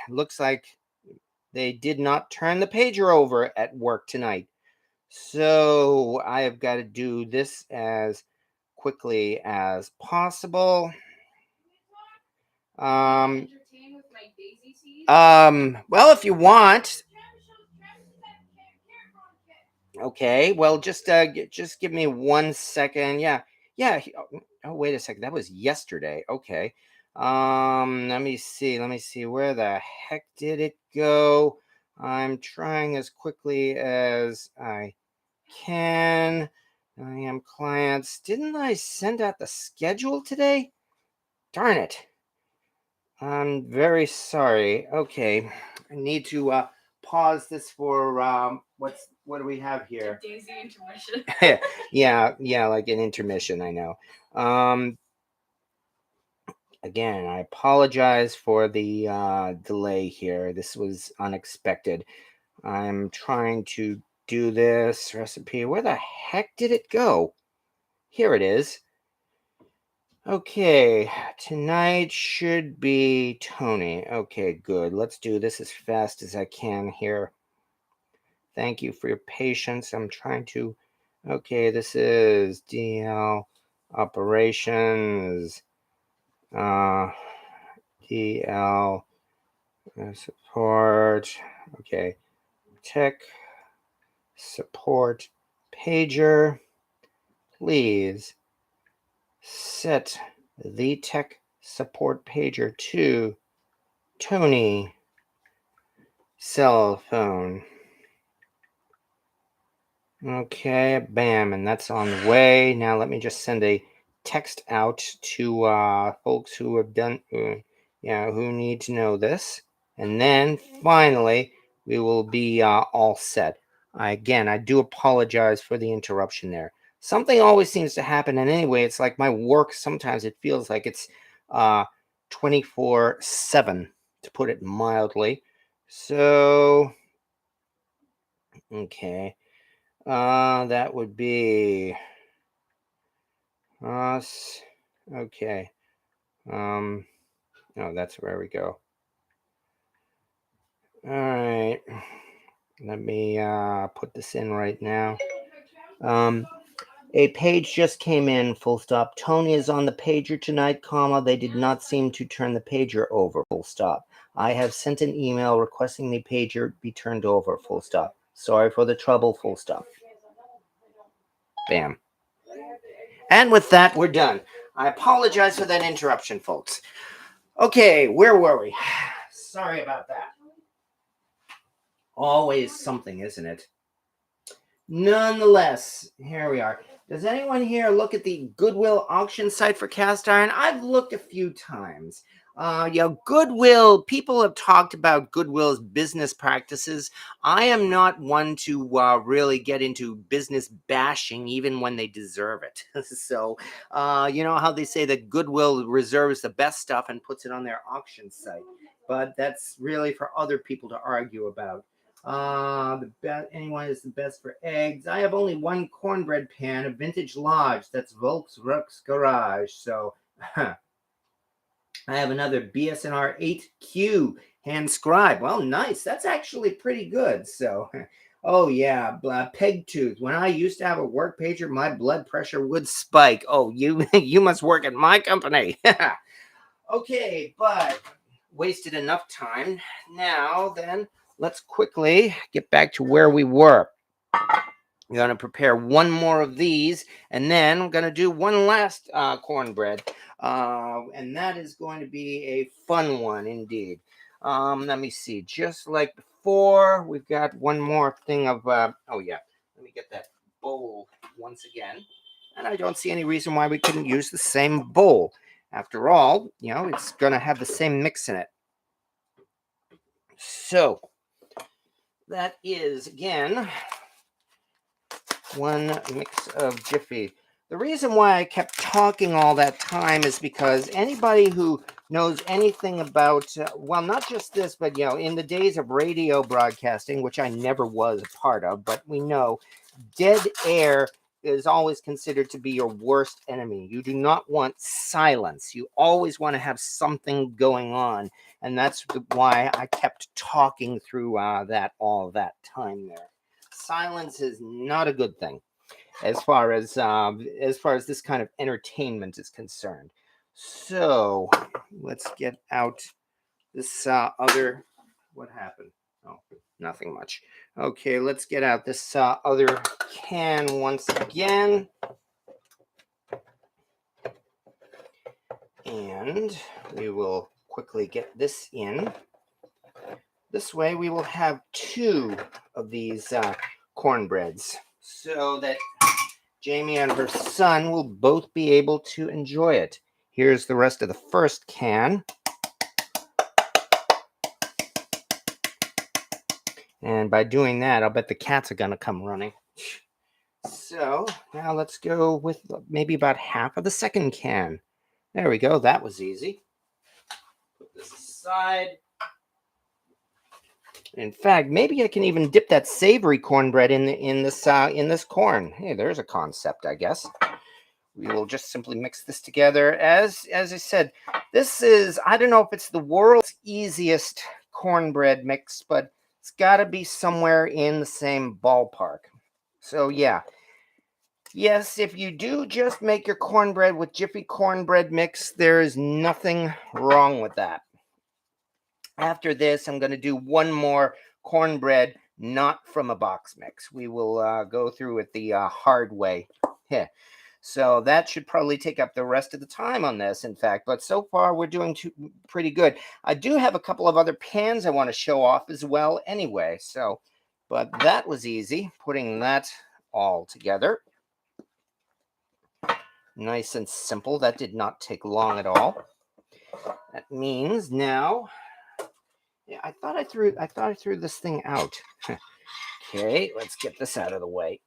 Looks like they did not turn the pager over at work tonight. So I have got to do this as quickly as possible. Well, if you want. Okay, well, just give me 1 second. Yeah. Oh, wait a second. That was yesterday. Okay. Let me see. Where the heck did it go? I'm trying as quickly as I can. I am clients. Didn't I send out the schedule today? Darn it. I'm very sorry. Okay. I need to pause this for what do we have here? Daisy intermission. yeah, like an intermission, I know. Again, I apologize for the delay here. This was unexpected. I'm trying to do this recipe. Where the heck did it go? Here it is. Okay, tonight should be Tony. Okay, good. Let's do this as fast as I can here. Thank you for your patience. I'm trying to... Okay, this is DL operations. DL support. Okay, tech support pager. Please set the tech support pager to Tony cell phone. Okay, bam, and that's on the way. Now let me just send a text out to folks who have done, who need to know this, and then finally we will be all set. I do apologize for the interruption there. Something always seems to happen, and anyway, it's like my work. Sometimes it feels like it's 24/7, to put it mildly. So, okay. That would be us. Okay. Oh, that's where we go. All right. Let me put this in right now. A page just came in, full stop. Tony is on the pager tonight, comma. They did not seem to turn the pager over, full stop. I have sent an email requesting the pager be turned over, full stop. Sorry for the trouble, full stop. Bam. And with that, we're done. I apologize for that interruption, folks. Okay, where were we? Sorry about that. Always something, isn't it? Nonetheless, here we are. Does anyone here look at the Goodwill auction site for cast iron? I've looked a few times. Goodwill, people have talked about Goodwill's business practices. I am not one to really get into business bashing, even when they deserve it. So, you know how they say that Goodwill reserves the best stuff and puts it on their auction site. But that's really for other people to argue about. Anyone is the best for eggs. I have only one cornbread pan, a vintage Lodge. That's Volkswagen's Garage. So I have another BSNR 8Q hand scribe. Well, nice. That's actually pretty good. So, oh yeah, peg tooth. When I used to have a work pager, my blood pressure would spike. Oh, you you must work at my company. Okay, but wasted enough time. Now then, let's quickly get back to where we were. I'm going to prepare one more of these, and then I'm going to do one last cornbread, and that is going to be a fun one indeed. Let me see. Just like before, we've got one more thing of, oh yeah, let me get that bowl once again. And I don't see any reason why we couldn't use the same bowl. After all, you know, it's going to have the same mix in it. So, that is, again, one mix of Jiffy. The reason why I kept talking all that time is because anybody who knows anything about, well, not just this, but, you know, in the days of radio broadcasting, which I never was a part of, but we know dead air is always considered to be your worst enemy. You do not want silence. You always want to have something going on. And that's why I kept talking through that all that time there. Silence is not a good thing as far as this kind of entertainment is concerned. So let's get out this other. What happened? Oh, nothing much. Okay, let's get out this other can once again. And we will quickly get this in. This way we will have two of these cornbreads so that Jamie and her son will both be able to enjoy it. Here's the rest of the first can. And by doing that, I'll bet the cats are going to come running. So now let's go with maybe about half of the second can. There we go. That was easy. Put this aside. In fact, maybe I can even dip that savory cornbread in this corn. Hey, there's a concept, I guess. We will just simply mix this together. As I said, this is, I don't know if it's the world's easiest cornbread mix, but it's got to be somewhere in the same ballpark. So yeah. Yes, if you do just make your cornbread with Jiffy cornbread mix, there is nothing wrong with that. After this, I'm going to do one more cornbread, not from a box mix. We will go through it the hard way. Yeah. So that should probably take up the rest of the time on this, in fact. But so far, we're doing pretty good. I do have a couple of other pans I want to show off as well anyway. So, but that was easy, putting that all together. Nice and simple. That did not take long at all. That means now... Yeah, I thought I threw this thing out. Okay, let's get this out of the way.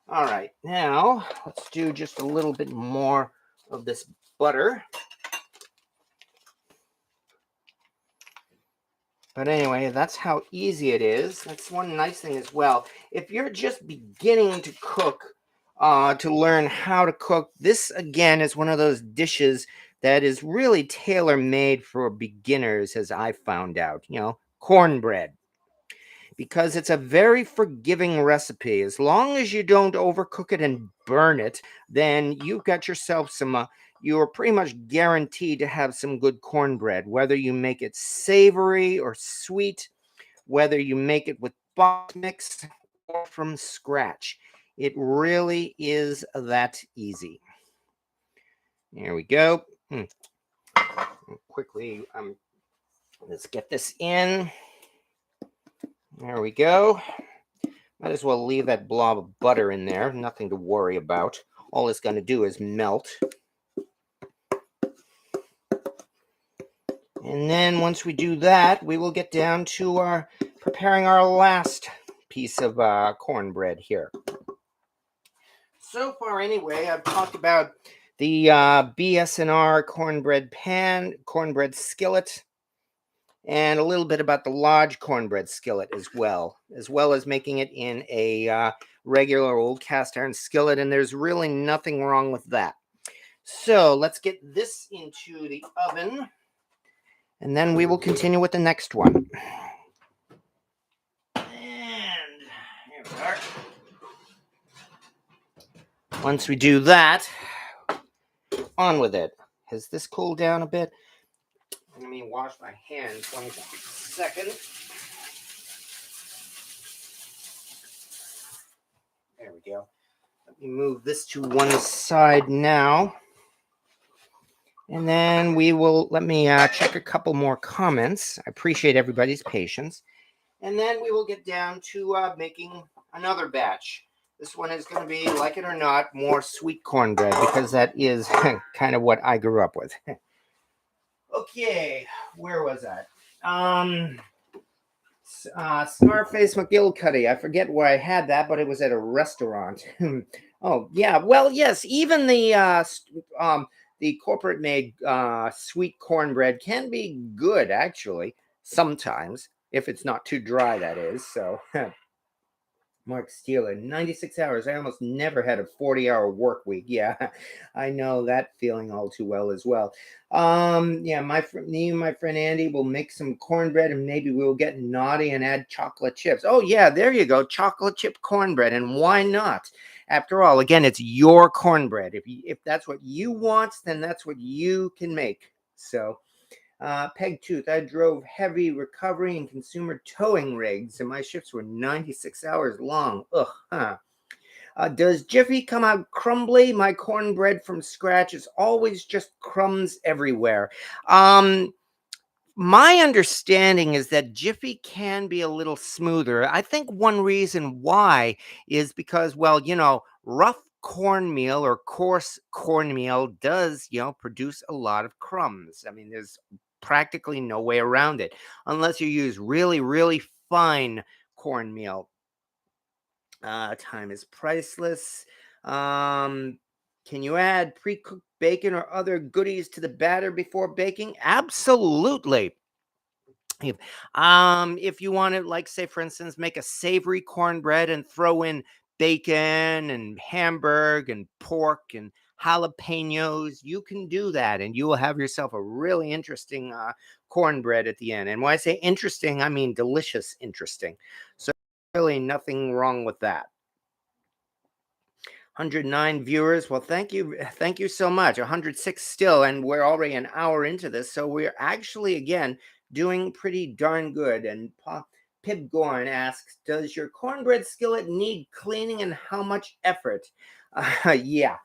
All right, now let's do just a little bit more of this butter. But anyway, that's how easy it is. That's one nice thing as well. If you're just beginning to cook to learn how to cook. This, again, is one of those dishes that is really tailor made for beginners, as I found out. Cornbread, because it's a very forgiving recipe. As long as you don't overcook it and burn it, then you've got yourself some. You're pretty much guaranteed to have some good cornbread, whether you make it savory or sweet, whether you make it with box mix or from scratch. It really is that easy. There we go. Quickly, let's get this in. There we go. Might as well leave that blob of butter in there. Nothing to worry about. All it's going to do is melt. And then once we do that, we will get down to preparing our last piece of cornbread here. So far, anyway, I've talked about the BS&R cornbread pan, cornbread skillet, and a little bit about the large cornbread skillet as well as making it in a regular old cast iron skillet, and there's really nothing wrong with that. So let's get this into the oven, and then we will continue with the next one. And here we are. Once we do that, on with it. Has this cooled down a bit? Let me wash my hands 1 second. There we go. Let me move this to one side now. And then let me check a couple more comments. I appreciate everybody's patience. And then we will get down to making another batch. This one is going to be, like it or not, more sweet cornbread, because that is kind of what I grew up with. Okay, where was I? Scarface McGillicuddy. I forget where I had that, but it was at a restaurant. Oh, yeah. Well, yes, even the corporate made sweet cornbread can be good, actually, sometimes, if it's not too dry, that is. So Mark Steeler, 96 hours. I almost never had a 40-hour work week. Yeah, I know that feeling all too well as well. Yeah, my friend Andy will make some cornbread, and maybe we'll get naughty and add chocolate chips. Oh yeah, there you go, chocolate chip cornbread, and why not? After all, again, it's your cornbread. If that's what you want, then that's what you can make. So. Peg Tooth, I drove heavy recovery and consumer towing rigs, and my shifts were 96 hours long. Ugh, huh. Does Jiffy come out crumbly? My cornbread from scratch is always just crumbs everywhere. My understanding is that Jiffy can be a little smoother. I think one reason why is because, well, rough cornmeal or coarse cornmeal does, produce a lot of crumbs. I mean, there's practically no way around it unless you use really, really fine cornmeal. Time is priceless. Can you add pre-cooked bacon or other goodies to the batter before baking? Absolutely. If you want to, like, say, for instance, make a savory cornbread and throw in bacon and hamburg and pork and jalapenos, you can do that, and you will have yourself a really interesting cornbread at the end. And when I say interesting, I mean delicious interesting. So really nothing wrong with that. 109 viewers. Well, thank you so much. 106 still, and we're already an hour into this, so we're actually, again, doing pretty darn good. And Pib Gorn asks, does your cornbread skillet need cleaning, and how much effort? Yeah.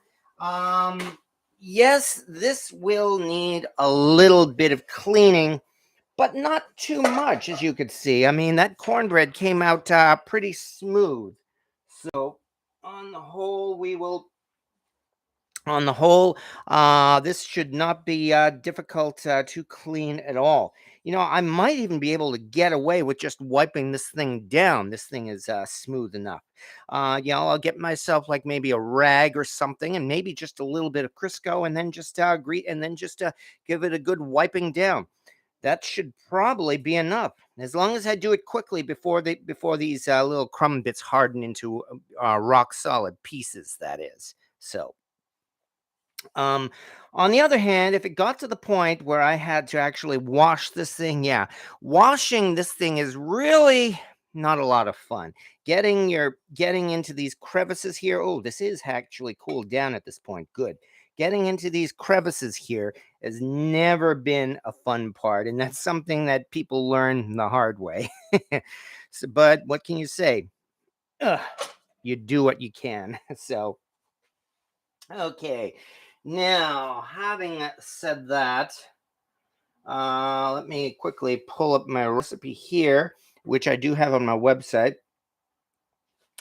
Yes, this will need a little bit of cleaning, but not too much, as you could see. I mean, that cornbread came out pretty smooth. So on the whole, this should not be difficult to clean at all. I might even be able to get away with just wiping this thing down. This thing is smooth enough. I'll get myself like maybe a rag or something, and maybe just a little bit of Crisco, and then just give it a good wiping down. that should probably be enough. As long as I do it quickly before these little crumb bits harden into rock solid pieces. That is so. Um, on the other hand, if it got to the point where I had to actually wash this thing, yeah, washing this thing is really not a lot of fun. Getting into these crevices here. Oh, this is actually cooled down at this point. Good. Getting into these crevices here has never been a fun part, and that's something that people learn the hard way. So, but what can you say? Ugh, you do what you can. So. Okay, now having said that, let me quickly pull up my recipe here, which I do have on my website.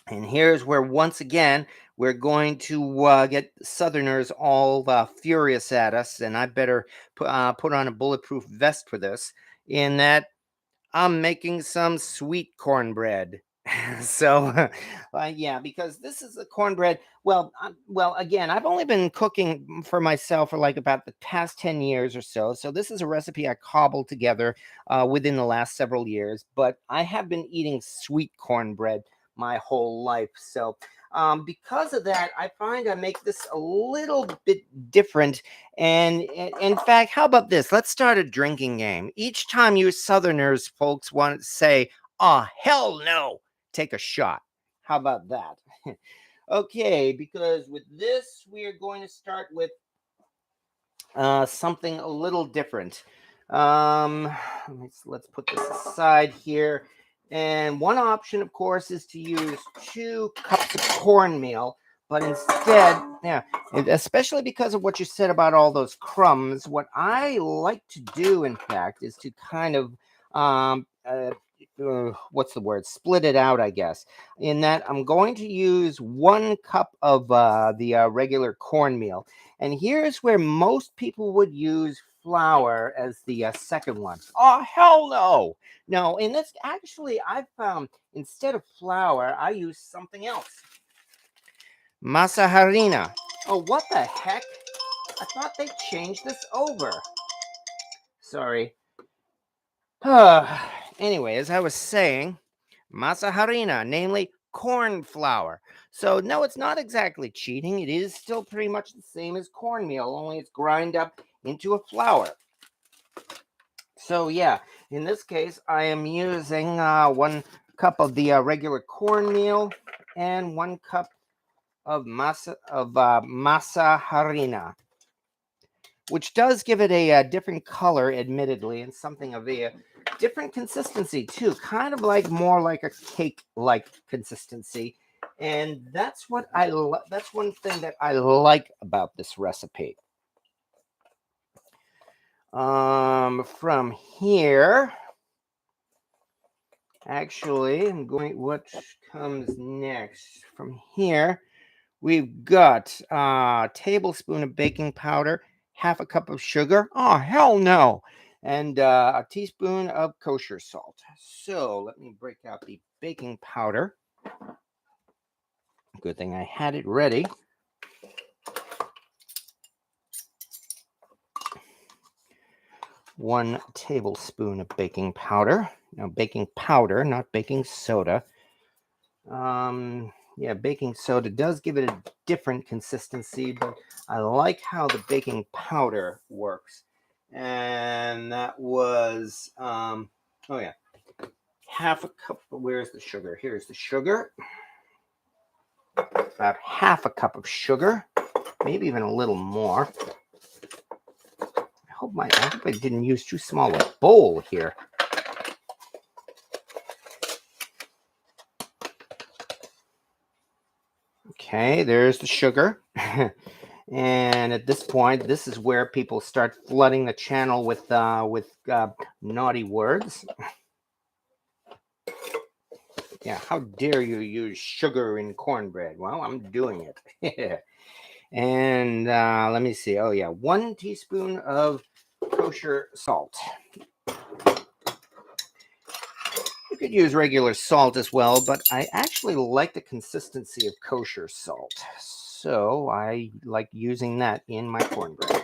And here's where, once again, we're going to get Southerners all furious at us, and I better put on a bulletproof vest for this, in that I'm making some sweet cornbread. So, yeah, because this is a cornbread. Well, again, I've only been cooking for myself for like about the past 10 years or so. So this is a recipe I cobbled together within the last several years. But I have been eating sweet cornbread my whole life. So because of that, I find I make this a little bit different. And in fact, how about this? Let's start a drinking game. Each time you Southerners folks want to say, "Oh, hell no," take a shot. How about that? Okay, because with this, we are going to start with something a little different. Let's put this aside here. And one option, of course, is to use 2 cups of cornmeal. But instead, yeah, especially because of what you said about all those crumbs, what I like to do, in fact, is to kind of, what's the word? Split it out, I guess. In that, I'm going to use 1 cup of the regular cornmeal. And here's where most people would use flour as the second one. Oh, hell no. No, and that's actually, I found instead of flour, I use something else. Masa harina. Oh, what the heck? I thought they changed this over. Sorry. Anyway, as I was saying, masa harina, namely corn flour. So no, it's not exactly cheating. It is still pretty much the same as cornmeal, only it's grind up into a flour. So yeah, in this case, I am using 1 cup of the regular cornmeal and 1 cup of masa harina, which does give it a different color, admittedly, and something of a different consistency too, kind of like more like a cake-like consistency. And that's what that's one thing that I like about this recipe. From here, actually, what comes next? From here, we've got a tablespoon of baking powder, half a cup of sugar. Oh, hell no. And a teaspoon of kosher salt. So let me break out the baking powder. Good thing I had it ready. One tablespoon of baking powder. Now, baking powder, not baking soda. Yeah, baking soda does give it a different consistency, but I like how the baking powder works. And that was, oh yeah, half a cup. Where's the sugar? Here's the sugar. About half a cup of sugar, maybe even a little more. I hope I didn't use too small a bowl here. Okay, there's the sugar. And at this point, this is where people start flooding the channel with naughty words. Yeah, how dare you use sugar in cornbread? Well, I'm doing it. And let me see. Oh yeah, 1 teaspoon of kosher salt. You could use regular salt as well, but I actually like the consistency of kosher salt. So I like using that in my cornbread.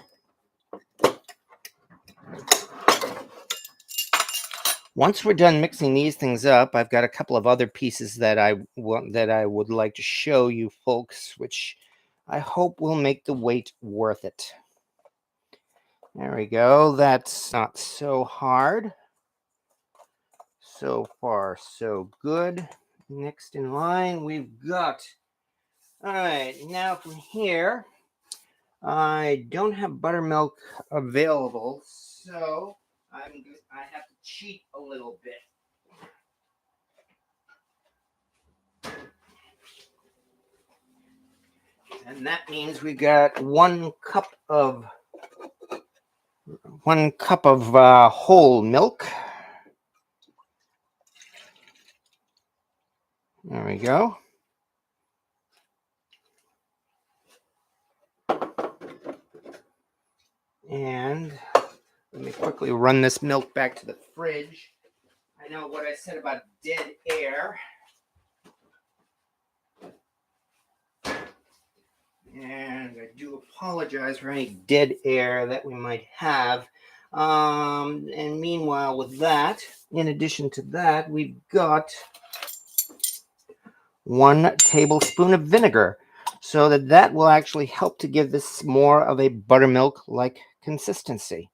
Once we're done mixing these things up, I've got a couple of other pieces that I would like to show you folks, which I hope will make the wait worth it. There we go. That's not so hard. So far, so good. Next in line, we've got... All right, now from here, I don't have buttermilk available, so I have to cheat a little bit. And that means we got 1 cup of whole milk. There we go. And let me quickly run this milk back to the fridge. I know what I said about dead air. And I do apologize for any dead air that we might have. And meanwhile, with that, in addition to that, we've got 1 tablespoon of vinegar, so that will actually help to give this more of a buttermilk-like consistency.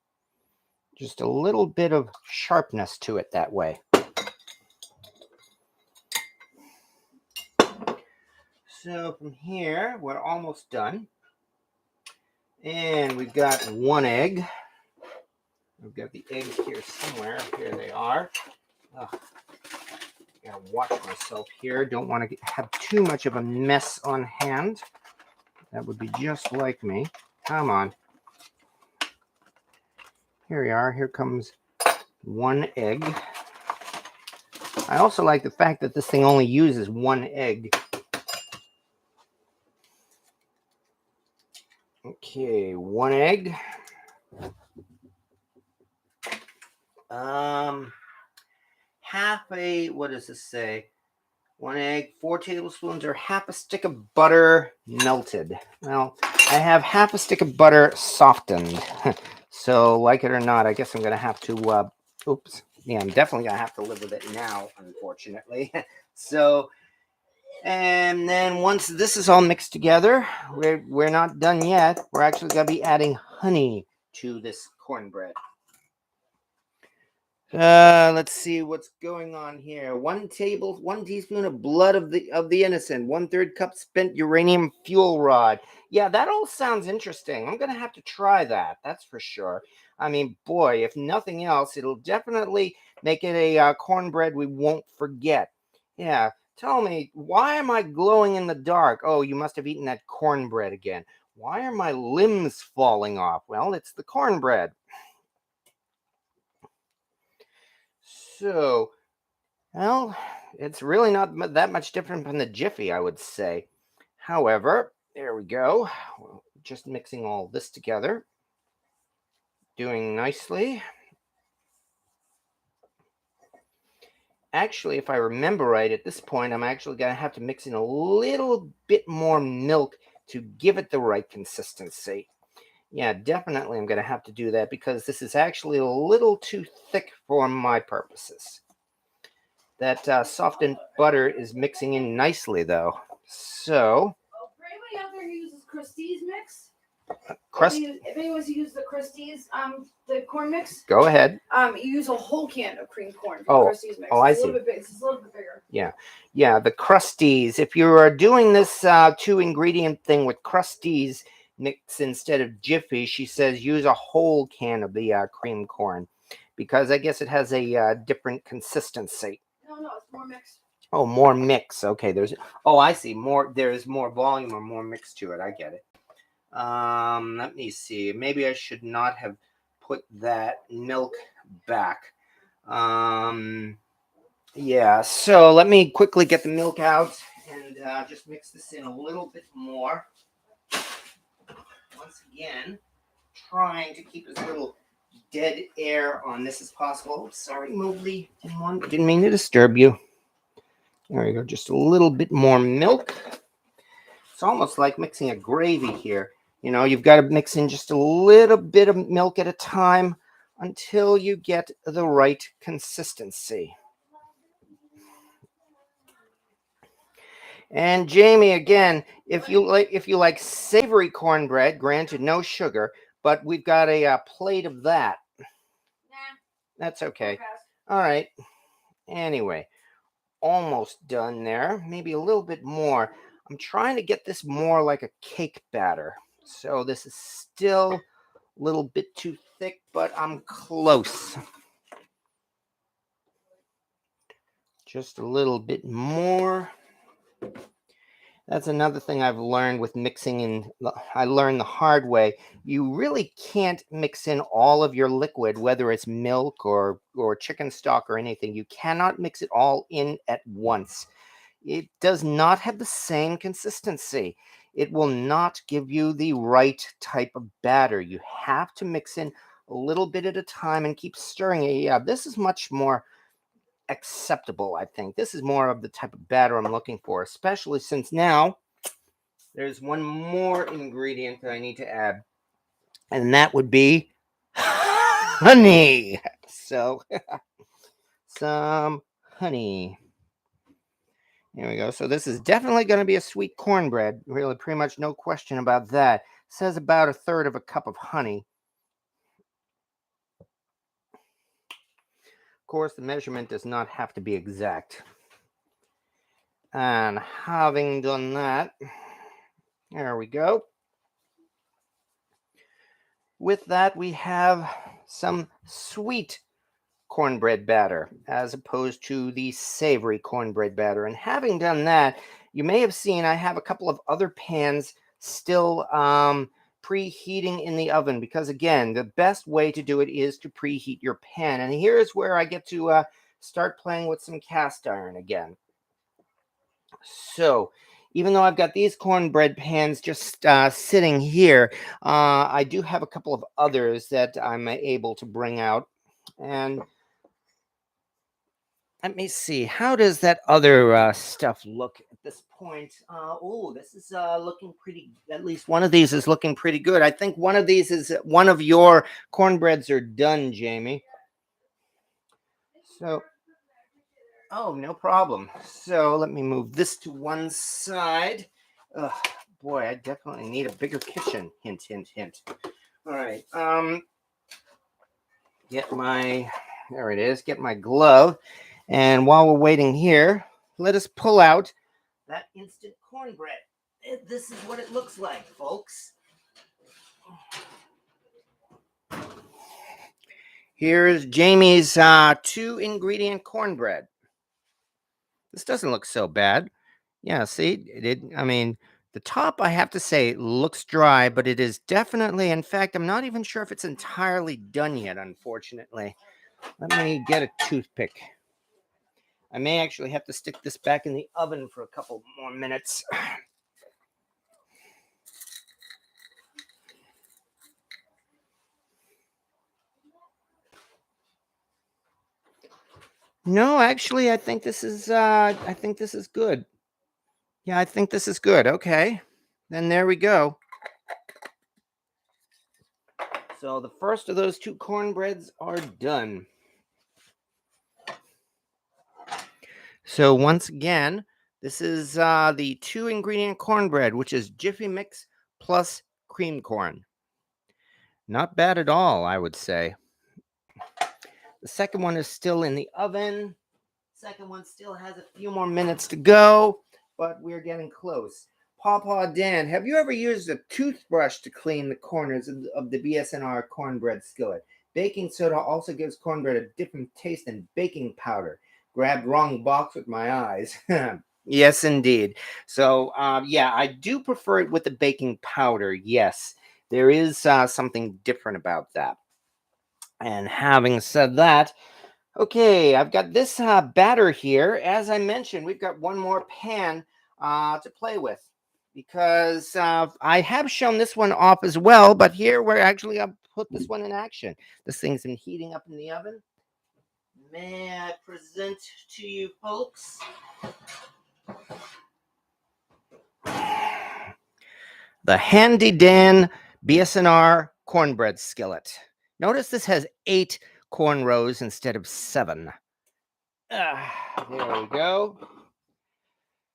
Just a little bit of sharpness to it that way. So from here, we're almost done. And we've got 1 egg. We've got the eggs here somewhere. Here they are. Ugh. Gotta watch myself here. Don't want to have too much of a mess on hand. That would be just like me. Come on. Here we are. Here comes 1 egg. I also like the fact that this thing only uses 1 egg. Okay, 1 egg. What does this say? 1 egg, 4 tablespoons, or half a stick of butter melted. Well, I have half a stick of butter softened. So, like it or not, I guess I'm going to have to, oops. Yeah, I'm definitely going to have to live with it now, unfortunately. So, and then once this is all mixed together, we're not done yet. We're actually going to be adding honey to this cornbread. Let's see what's going on here. 1 teaspoon of blood of the innocent, 1/3 cup spent uranium fuel rod. Yeah, that all sounds interesting. I'm gonna have to try that. That's for sure. I mean, boy, if nothing else, it'll definitely make it a cornbread we won't forget. Yeah, tell me, why am I glowing in the dark? Oh, you must have eaten that cornbread again. Why are my limbs falling off? Well, it's the cornbread. So, well, it's really not that much different from the Jiffy, I would say. However, there we go. Just mixing all this together. Doing nicely. Actually, if I remember right, at this point, I'm actually going to have to mix in a little bit more milk to give it the right consistency. Yeah, definitely I'm going to have to do that because this is actually a little too thick for my purposes. That softened butter is mixing in nicely, though. So, for anybody out there who uses Christie's mix, if anyone uses the Christie's the corn mix, go ahead. You use a whole can of cream corn for Christie's mix. I see. It's a little bit bigger. Yeah, the Crusties. If you are doing this 2-ingredient thing with Crusties mix instead of Jiffy, she says use a whole can of the cream corn because I guess it has a different consistency. No, it's more mixed. Oh, more mix. Okay, I see. There's more volume or more mix to it. I get it. Let me see. Maybe I should not have put that milk back. Yeah, so let me quickly get the milk out and just mix this in a little bit more. Once again, trying to keep as little dead air on this as possible. Sorry, Mowgli. Didn't mean to disturb you. There we go. Just a little bit more milk. It's almost like mixing a gravy here. You know, you've got to mix in just a little bit of milk at a time. until you get the right consistency. And Jamie, again, if you like savory cornbread, granted no sugar, but we've got a plate of that. Nah, That's okay. I'll pass. All right. Anyway, almost done there. Maybe a little bit more. I'm trying to get this more like a cake batter. So this is still a little bit too thick, but I'm close. Just a little bit more. That's another thing I've learned with mixing in. I learned the hard way. You really can't mix in all of your liquid, whether it's milk or chicken stock or anything. You cannot mix it all in at once. It does not have the same consistency. It will not give you the right type of batter. You have to mix in a little bit at a time and keep stirring it. Yeah, this is much more acceptable, I think. This is more of the type of batter I'm looking for, especially since now there's one more ingredient that I need to add, and that would be honey. So some honey. Here we go. So this is definitely going to be a sweet cornbread. Really, pretty much no question about that. It says about 1/3 of a cup of honey. Of course, the measurement does not have to be exact. And having done that, there we go. With that, we have some sweet cornbread batter as opposed to the savory cornbread batter. And having done that, you may have seen I have a couple of other pans still preheating in the oven, because again, the best way to do it is to preheat your pan. And here's where I get to start playing with some cast iron again. So even though I've got these cornbread pans just sitting here, I do have a couple of others that I'm able to bring out. And let me see, how does that other stuff look at this point? Oh, this is looking pretty, at least one of these is looking pretty good. I think one of these is one of your cornbreads are done, Jamie. So, oh, no problem. So let me move this to one side. Ugh, boy, I definitely need a bigger kitchen. Hint, hint, hint. All right. Get my, there it is. Get my glove. And while we're waiting here, let us pull out that instant cornbread. This is what it looks like, folks. Here's Jamie's 2-ingredient cornbread. This doesn't look so bad. Yeah, see, I mean, the top, I have to say, looks dry, but it is definitely, in fact, I'm not even sure if it's entirely done yet, unfortunately. Let me get a toothpick. I may actually have to stick this back in the oven for a couple more minutes. No, actually, I think this is good. Yeah, I think this is good. Okay. Then there we go. So the first of those 2 cornbreads are done. So once again, this is the 2-ingredient cornbread, which is Jiffy Mix plus cream corn. Not bad at all, I would say. The second one is still in the oven. Second one still has a few more minutes to go, but we're getting close. Pawpaw Dan, have you ever used a toothbrush to clean the corners of the BSNR cornbread skillet? Baking soda also gives cornbread a different taste than baking powder. Grabbed wrong box with my eyes. Yes, indeed. So, yeah, I do prefer it with the baking powder. Yes, there is something different about that. And having said that, okay, I've got this batter here. As I mentioned, we've got one more pan to play with, because I have shown this one off as well, but here we're actually going to put this one in action. This thing's been heating up in the oven. May I present to you folks the Handy Dan BSNR cornbread skillet. Notice this has 8 corn rows instead of 7. There we go.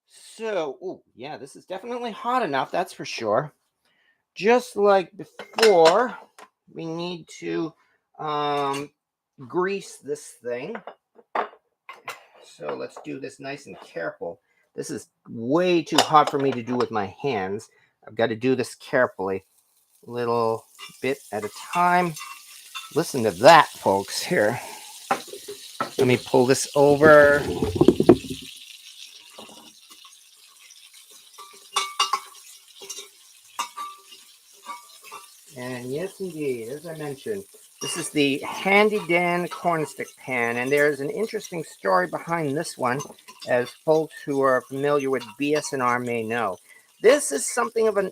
So, oh yeah, this is definitely hot enough, that's for sure. Just like before, we need to grease this thing. So let's do this nice and careful. This is way too hot for me to do with my hands. I've got to do this carefully, little bit at a time. Listen to that, folks. Here, let me pull this over. And yes, indeed, as I mentioned, this is the Handy Dan cornstick pan, and there's an interesting story behind this one, as folks who are familiar with BS&R may know. This is something of a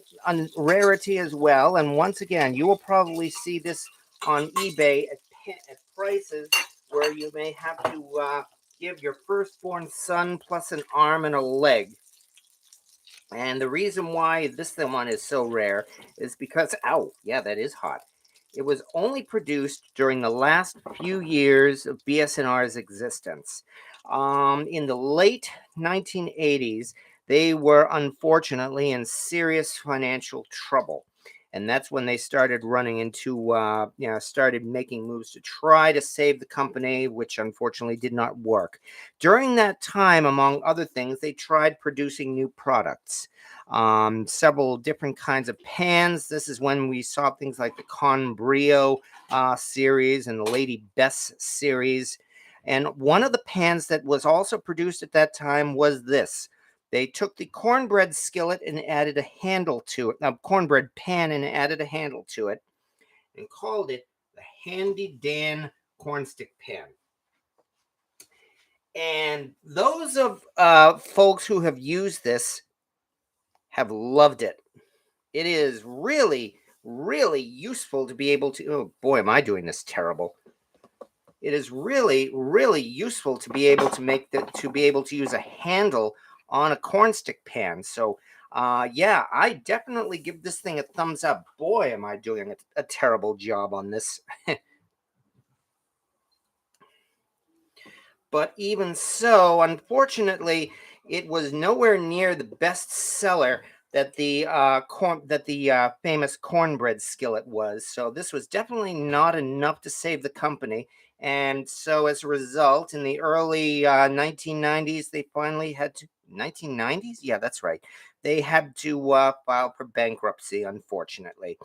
rarity as well, and once again, you will probably see this on eBay at prices where you may have to give your firstborn son plus an arm and a leg. And the reason why this one is so rare is because, ow, yeah, that is hot. It was only produced during the last few years of BS&R's existence. In the late 1980s, they were unfortunately in serious financial trouble. And that's when they started running into, started making moves to try to save the company, which unfortunately did not work. During that time, among other things, they tried producing new products, several different kinds of pans. This is when we saw things like the Cornbread series and the Lady Bess series. And one of the pans that was also produced at that time was this. They took the cornbread skillet and added a handle to it, cornbread pan and added a handle to it, and called it the Handy Dan Cornstick Pan. And those of folks who have used this have loved it. It is really, really useful to be able to, oh boy, am I doing this terrible. It is really, really useful to be able to use a handle on a cornstick pan. So, yeah, I definitely give this thing a thumbs up. Boy, am I doing a terrible job on this. But even so, unfortunately, it was nowhere near the best seller that the famous cornbread skillet was. So this was definitely not enough to save the company. And so as a result, in the early 1990s, they finally had to 1990s. Yeah, that's right. They had to file for bankruptcy, unfortunately.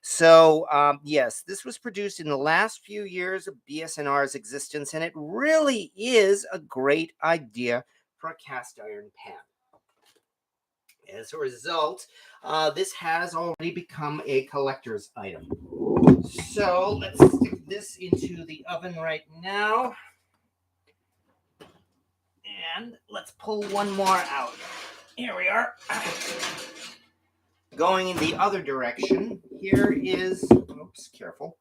So, yes, this was produced in the last few years of BS&R's existence, and it really is a great idea for a cast iron pan. As a result, this has already become a collector's item. So, let's stick this into the oven right now. And let's pull one more out. Here we are. Going in the other direction, here is, oops, careful.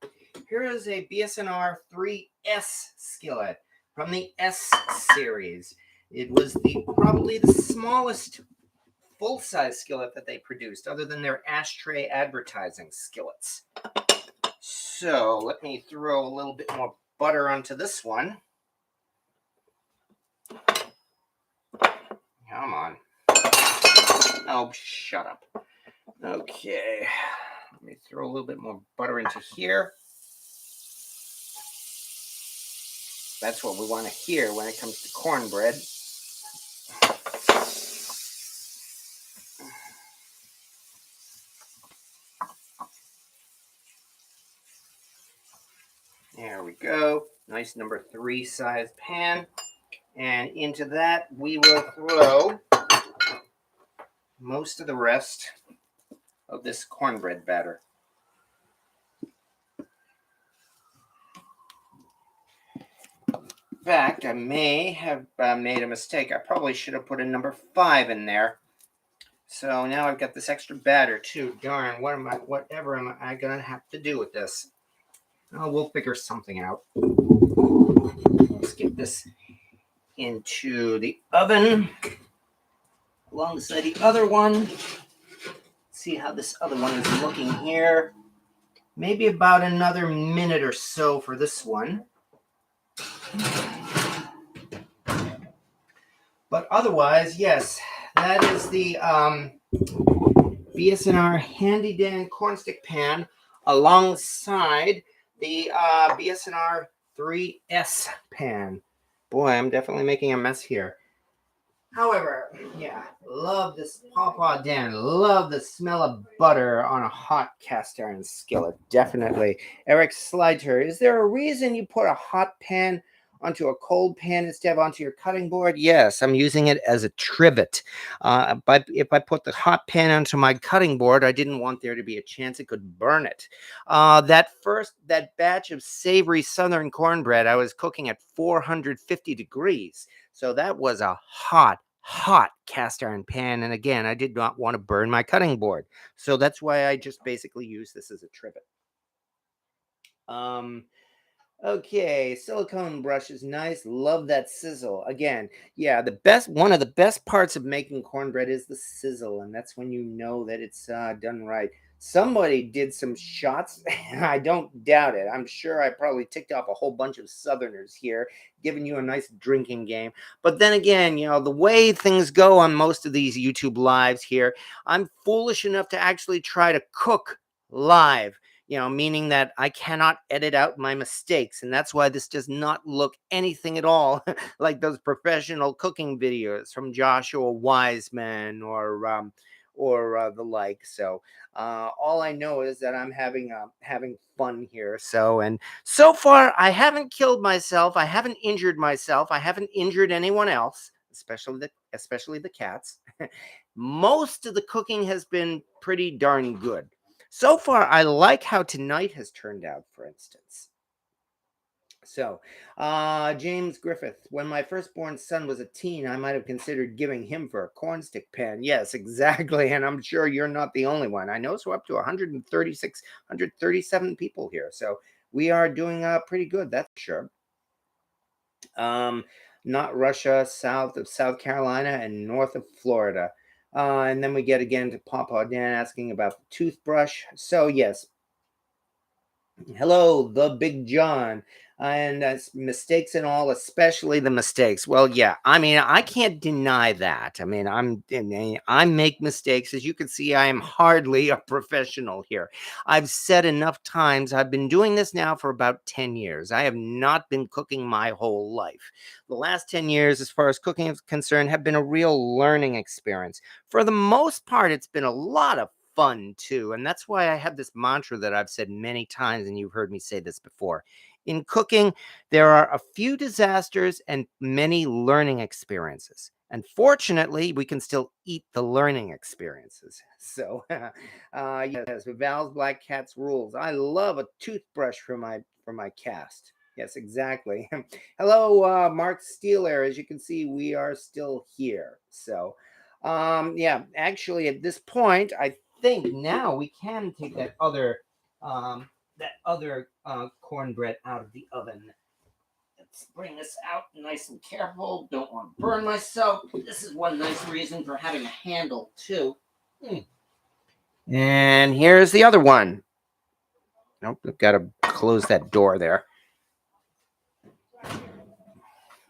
Here is a BS&R 3S skillet from the S series. It was probably the smallest full-size skillet that they produced, other than their ashtray advertising skillets. So let me throw a little bit more butter onto this one. Come on. Oh, shut up. Okay. Let me throw a little bit more butter into here. That's what we want to hear when it comes to cornbread. There we go. Nice number 3 size pan. And into that we will throw most of the rest of this cornbread batter. In fact, I may have made a mistake. I probably should have put a number 5 in there. So now I've got this extra batter too. Darn, whatever am I gonna have to do with this? Oh, we'll figure something out. Let's get this into the oven alongside the other one. See how this other one is looking here. maybe about another minute or so for this one. But otherwise, yes, that is the BSNR Handy Dan Cornstick Pan alongside the BSNR 3S pan. Boy, I'm definitely making a mess here. However, yeah, love this Pawpaw Dan. Love the smell of butter on a hot cast iron skillet. Definitely. Eric Slider, is there a reason you put a hot pan onto a cold pan instead of onto your cutting board? Yes, I'm using it as a trivet. But if I put the hot pan onto my cutting board, I didn't want there to be a chance it could burn it. That batch of savory southern cornbread, I was cooking at 450 degrees. So that was a hot cast iron pan. And again, I did not want to burn my cutting board. So that's why I just basically use this as a trivet. Okay, silicone brush is nice. Love that sizzle. Again, yeah, one of the best parts of making cornbread is the sizzle, and that's when you know that it's done right. Somebody did some shots. I don't doubt it. I'm sure I probably ticked off a whole bunch of Southerners here, giving you a nice drinking game. But then again, the way things go on most of these YouTube lives here, I'm foolish enough to actually try to cook live. Meaning that I cannot edit out my mistakes. And that's why this does not look anything at all like those professional cooking videos from Joshua Wiseman or the like. So all I know is that I'm having fun here. And so far, I haven't killed myself. I haven't injured myself. I haven't injured anyone else, especially the cats. Most of the cooking has been pretty darn good. So far, I like how tonight has turned out, for instance. So, James Griffith, when my firstborn son was a teen, I might have considered giving him for a cornstick pan. Yes, exactly. And I'm sure you're not the only one. I know, so up to 136, 137 people here. So we are doing pretty good, that's for sure. Not Russia, south of South Carolina and north of Florida. And then we get again to Pawpaw Dan asking about the toothbrush. So, yes. Hello, the Big John. And mistakes and all, especially the mistakes. Well, yeah, I mean, I can't deny that. I mean, I make mistakes. As you can see, I am hardly a professional here. I've said enough times, I've been doing this now for about 10 years. I have not been cooking my whole life. The last 10 years, as far as cooking is concerned, have been a real learning experience. For the most part, it's been a lot of fun too. And that's why I have this mantra that I've said many times, and you've heard me say this before. In cooking, there are a few disasters and many learning experiences. And fortunately, we can still eat the learning experiences. So, yes, Val's Black Cat's rules. I love a toothbrush for my cast. Yes, exactly. Hello, Mark Steelair. As you can see, we are still here. So, yeah, actually, at this point, I think now we can take that other cornbread out of the oven. Let's bring this out nice and careful. Don't want to burn myself. This is one nice reason for having a handle too. And here's the other one. Nope, I've got to close that door there.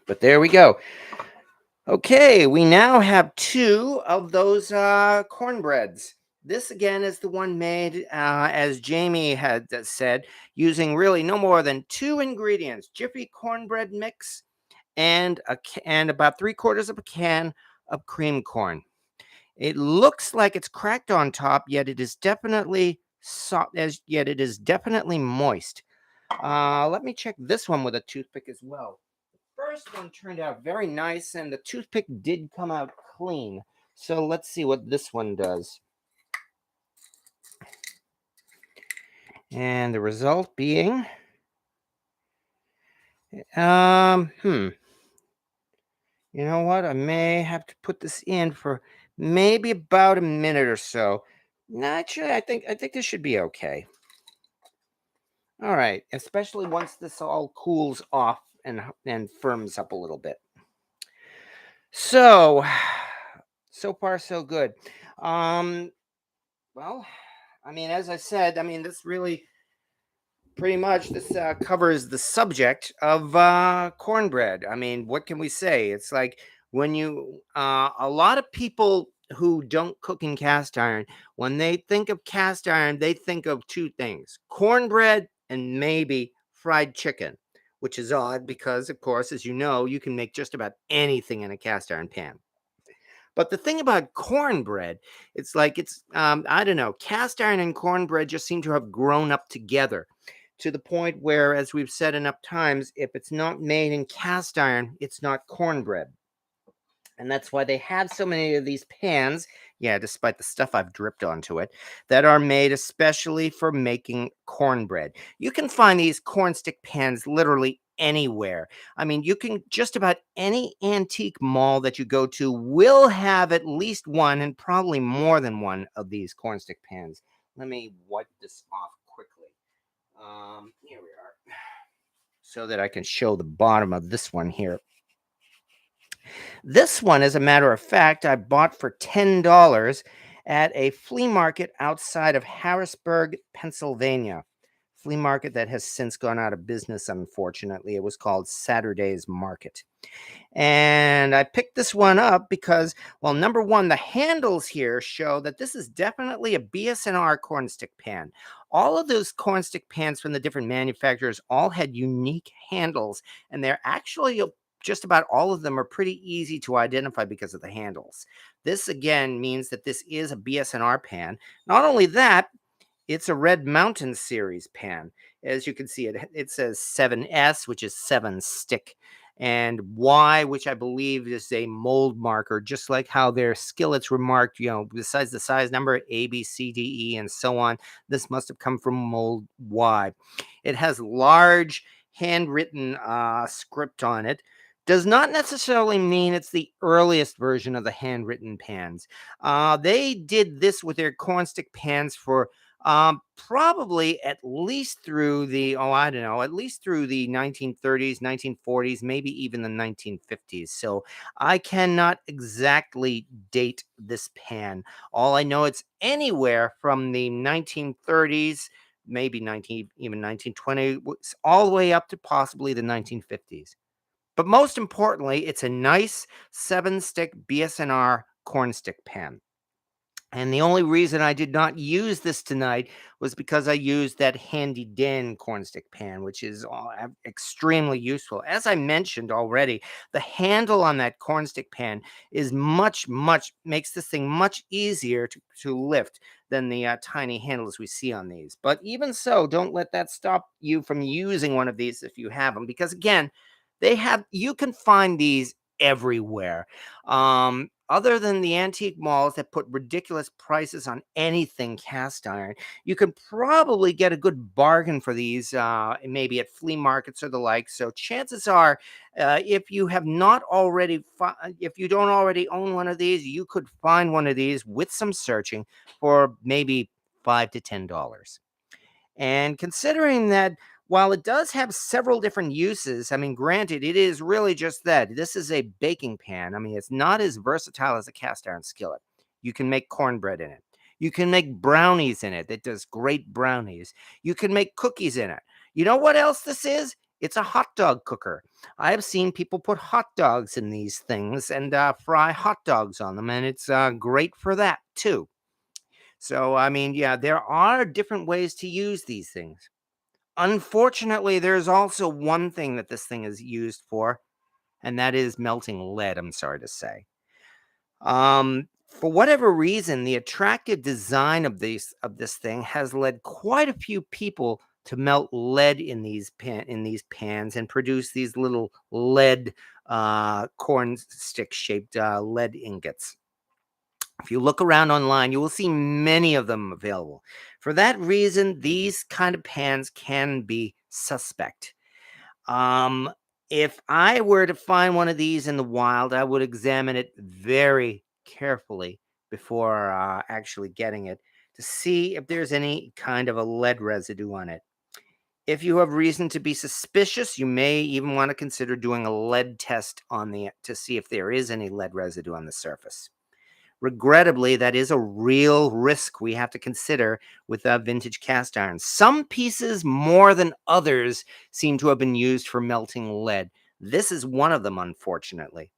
But there we go. Okay, we now have two of those cornbreads. This again is the one made, as Jamie had said, using really no more than 2 ingredients: Jiffy cornbread mix and about 3/4 of a can of cream corn. It looks like it's cracked on top, yet it is definitely soft. Yet it is definitely moist. Let me check this one with a toothpick as well. First one turned out very nice, and the toothpick did come out clean. So let's see what this one does. And the result being, you know what? I may have to put this in for maybe about a minute or so. Actually, I think this should be okay. All right, especially once this all cools off and firms up a little bit. So far so good. Well, I mean, as I said, this really pretty much this covers the subject of cornbread. I mean, what can we say? It's like when a lot of people who don't cook in cast iron, when they think of cast iron, they think of two things: cornbread and maybe fried chicken, which is odd because, of course, as you know, you can make just about anything in a cast iron pan. But the thing about cornbread, it's like I don't know, cast iron and cornbread just seem to have grown up together to the point where, as we've said enough times, if it's not made in cast iron, it's not cornbread. And that's why they have so many of these pans, yeah, despite the stuff I've dripped onto it, that are made especially for making cornbread. You can find these cornstick pans literally anywhere. I mean, you can just about any antique mall that you go to will have at least one and probably more than one of these cornstick pans. Let me wipe this off quickly. Here we are. So that I can show the bottom of this one here. This one, as a matter of fact, I bought for $10 at a flea market outside of Harrisburg, Pennsylvania. Flea market that has since gone out of business, unfortunately. It was called Saturday's Market. And I picked this one up because, well, number one, the handles here show that this is definitely a BS&R cornstick pan. All of those cornstick pans from the different manufacturers all had unique handles, and they're actually just about all of them are pretty easy to identify because of the handles. This again means that this is a BS&R pan. Not only that, it's a Red Mountain series pan. As you can see, it says 7S, which is 7 stick, and Y, which I believe is a mold marker, just like how their skillets were marked, besides the size number A, B, C, D, E, and so on. This must have come from mold Y. It has large handwritten script on it. Does not necessarily mean it's the earliest version of the handwritten pans. They did this with their cornstick pans for probably at least through the, I don't know, at least through the 1930s, 1940s, maybe even the 1950s. So I cannot exactly date this pan. All I know, it's anywhere from the 1930s, maybe 1920, all the way up to possibly the 1950s. But most importantly, it's a nice 7-stick BS&R cornstick pan. And the only reason I did not use this tonight was because I used that handy Dan cornstick pan, which is extremely useful. As I mentioned already, the handle on that cornstick pan is makes this thing much easier to lift than the tiny handles we see on these. But even so, don't let that stop you from using one of these if you have them, because again, you can find these everywhere. Other than the antique malls that put ridiculous prices on anything cast iron, you could probably get a good bargain for these, maybe at flea markets or the like. So chances are, if you have not already, if you don't already own one of these, you could find one of these with some searching for maybe $5 to $10. And considering that while it does have several different uses, I mean, granted, it is really just that. This is a baking pan. I mean, it's not as versatile as a cast iron skillet. You can make cornbread in it. You can make brownies in it. It does great brownies. You can make cookies in it. You know what else this is? It's a hot dog cooker. I have seen people put hot dogs in these things and fry hot dogs on them, and it's great for that too. So, I mean, yeah, there are different ways to use these things. Unfortunately, there's also one thing that this thing is used for, and that is melting lead, I'm sorry to say. For whatever reason, the attractive design of this thing has led quite a few people to melt lead in these pans and produce these little lead corn stick shaped lead ingots. If you look around online, you will see many of them available. For that reason, these kind of pans can be suspect. Um, if I were to find one of these in the wild, I would examine it very carefully before actually getting it to see if there's any kind of a lead residue on it. If you have reason to be suspicious, you may even want to consider doing a lead test on to see if there is any lead residue on the surface. Regrettably, that is a real risk we have to consider with vintage cast iron. Some pieces, more than others, seem to have been used for melting lead. This is one of them, unfortunately.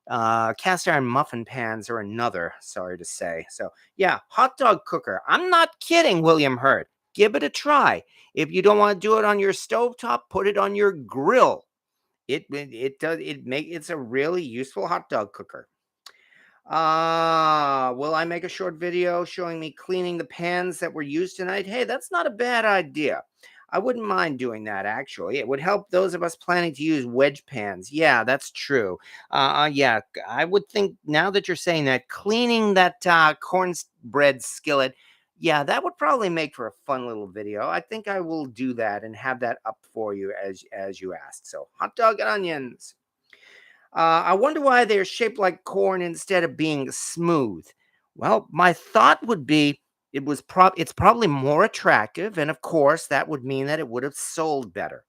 Cast iron muffin pans are another, sorry to say. So, yeah, hot dog cooker. I'm not kidding, William Hurt. Give it a try. If you don't want to do it on your stovetop, put it on your grill. It's a really useful hot dog cooker. Will I make a short video showing me cleaning the pans that were used tonight? Hey, that's not a bad idea. I wouldn't mind doing that, actually. It would help those of us planning to use wedge pans. Yeah, that's true. Yeah, I would think now that you're saying that, cleaning that cornbread skillet, yeah, that would probably make for a fun little video. I think I will do that and have that up for you as you asked. So, hot dog and onions. I wonder why they're shaped like corn instead of being smooth. Well, my thought would be it's probably more attractive, and of course, that would mean that it would have sold better.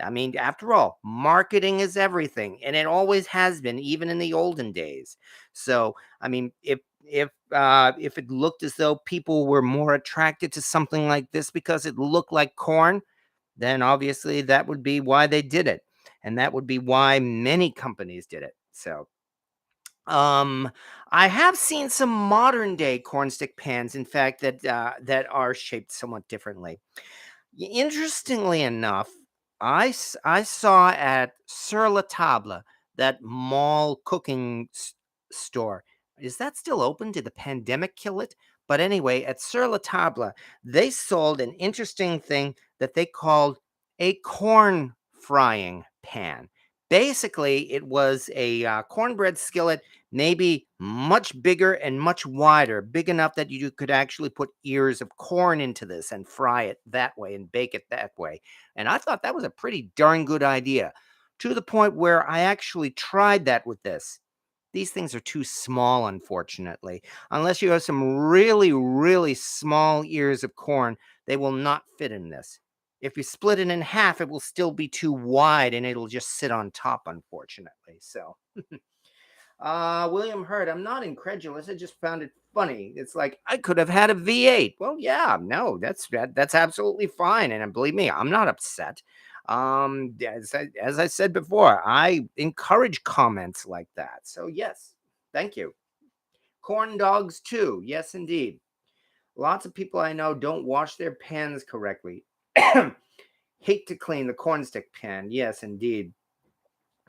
I mean, after all, marketing is everything, and it always has been, even in the olden days. So, I mean, if it looked as though people were more attracted to something like this because it looked like corn, then obviously that would be why they did it. And that would be why many companies did it. So, um, I have seen some modern day cornstick pans, in fact, that are shaped somewhat differently. Interestingly enough, I saw at Sur La Table, that mall cooking store. Is that still open? Did the pandemic kill it? But anyway, at Sur La Table, they sold an interesting thing that they called a corn frying pan. Basically, it was a cornbread skillet, maybe much bigger and much wider, big enough that you could actually put ears of corn into this and fry it that way and bake it that way. And I thought that was a pretty darn good idea, to the point where I actually tried that with this. These things are too small, unfortunately. Unless you have some really, really small ears of corn, they will not fit in this. If you split it in half, it will still be too wide and it'll just sit on top, unfortunately. So, William Hurt, I'm not incredulous. I just found it funny. It's like I could have had a V8. Well, yeah, no, that's absolutely fine. And believe me, I'm not upset. As I said before, I encourage comments like that. So yes, thank you. Corn dogs too. Yes, indeed. Lots of people I know don't wash their pans correctly. Hate to clean the cornstick pan. Yes, indeed.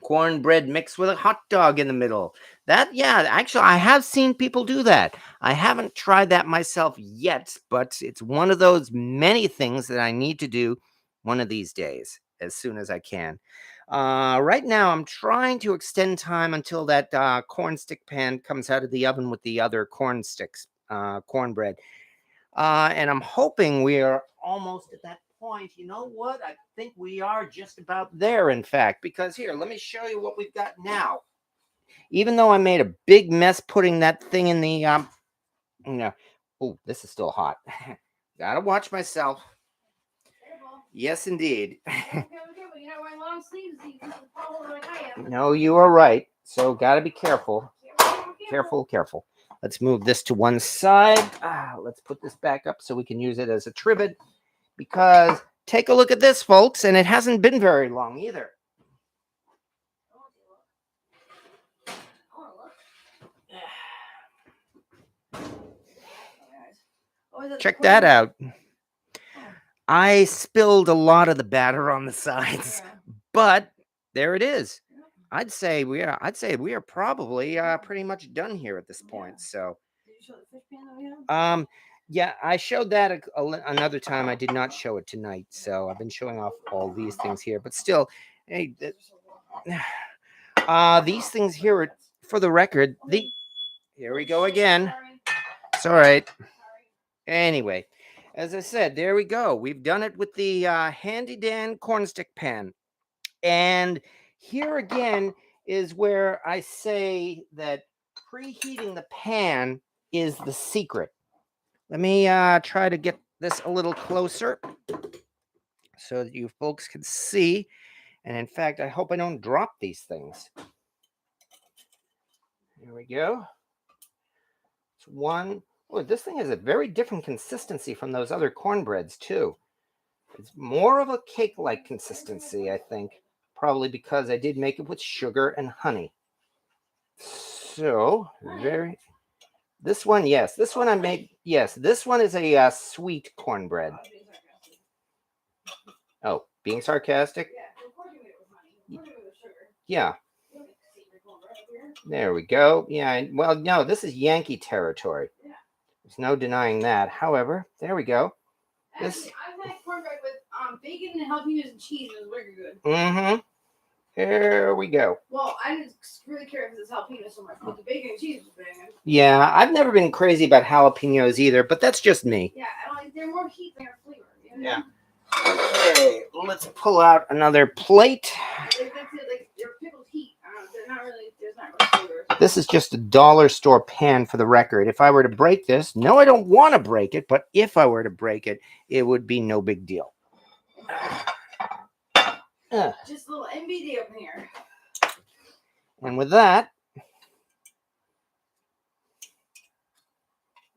Cornbread mixed with a hot dog in the middle. That, yeah, actually, I have seen people do that. I haven't tried that myself yet, but it's one of those many things that I need to do one of these days, as soon as I can. Right now, I'm trying to extend time until that corn stick pan comes out of the oven with the other corn sticks, cornbread. And I'm hoping we are almost at that point. You know what? I think we are just about there, in fact, because here, let me show you what we've got now. Even though I made a big mess putting that thing in the, oh, this is still hot. Gotta watch myself. Yes, indeed. No, you are right. So, gotta be careful. Careful, careful. Let's move this to one side. Let's put this back up so we can use it as a trivet. Because take a look at this, folks, and it hasn't been very long either. Check that out. I spilled a lot of the batter on the sides, but there it is. I'd say we are probably pretty much done here at this point. So, yeah, I showed that another time. I did not show it tonight, so I've been showing off all these things here. But still, hey, these things here are, for the record, here we go again. It's all right. Anyway, as I said, there we go. We've done it with the handy Dan cornstick pan. And here again is where I say that preheating the pan is the secret. Let me try to get this a little closer so that you folks can see. And in fact, I hope I don't drop these things. Here we go. one. Oh, this thing has a very different consistency from those other cornbreads too. It's more of a cake-like consistency, I think. Probably because I did make it with sugar and honey. So, this one, yes. This one I made, yes. This one is a sweet cornbread. Oh, being sarcastic? Yeah. There we go. Yeah, well, no, this is Yankee territory. There's no denying that. However, there we go. Actually, I've had cornbread with bacon and jalapenos and cheese. It was very good. Mm-hmm. Here we go. Well, I didn't really care if it's jalapeno so much, but the bacon and cheese was banging. Yeah, I've never been crazy about jalapenos either, but that's just me. Yeah, I don't like. They're more heat than their flavor. You know? Yeah. Okay, let's pull out another plate. That's it. Like they're pickled heat. They're not really. There's not really flavor. This is just a dollar store pan for the record. If I were to break this, no, I don't want to break it, but if I were to break it, it would be no big deal. Just a little NBD up in here. And with that,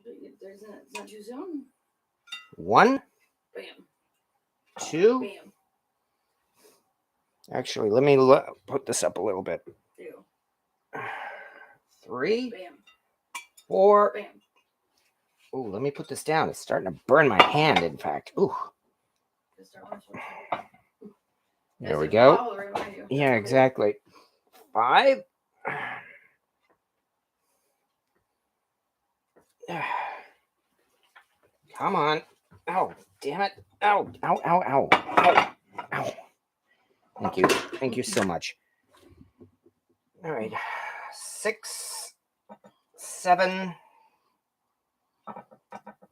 it's not too soon. 1, Bam. 2. Bam. Actually, let me put this up a little bit. 2. 3. Bam. 4. Bam. Oh, let me put this down. It's starting to burn my hand, in fact. Ooh. There we go. Yeah, exactly. 5. Come on. Oh, damn it. Ow, ow, ow, ow, ow, ow. Thank you. Thank you so much. All right. 6, 7,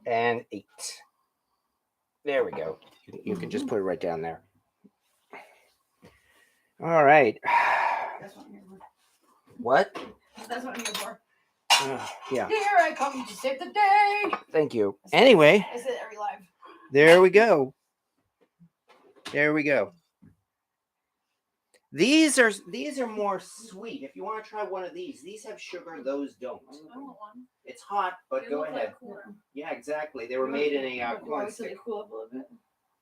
and 8. There we go. You can just put it right down there. All right. That's what I'm here for. What? That's what I'm here for. Yeah. Here I come to save the day. Thank you. Anyway. I said every live. There we go. There we go. These are more sweet. If you want to try one of these have sugar, those don't. I want one. It's hot, but They go look ahead. like cooler. Yeah, exactly. They were made in a corn So they stick. cool up a little bit.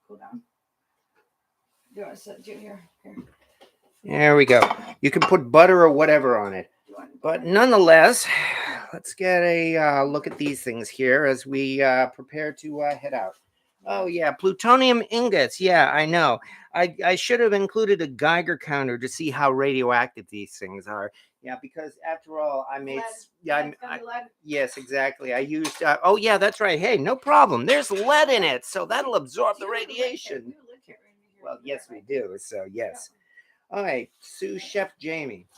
Cool down. Do you want to set do here? Here. There we go. You can put butter or whatever on it. But nonetheless, let's get a look at these things here as we prepare to head out. Oh, yeah, plutonium ingots. Yeah, I know. I should have included a Geiger counter to see how radioactive these things are. Yeah, because after all, I made... Yes, exactly. I used... oh, yeah, that's right. Hey, no problem. There's lead in it, so that'll absorb the radiation. Well, yes, we do. So, yes. All right, sous chef Jamie.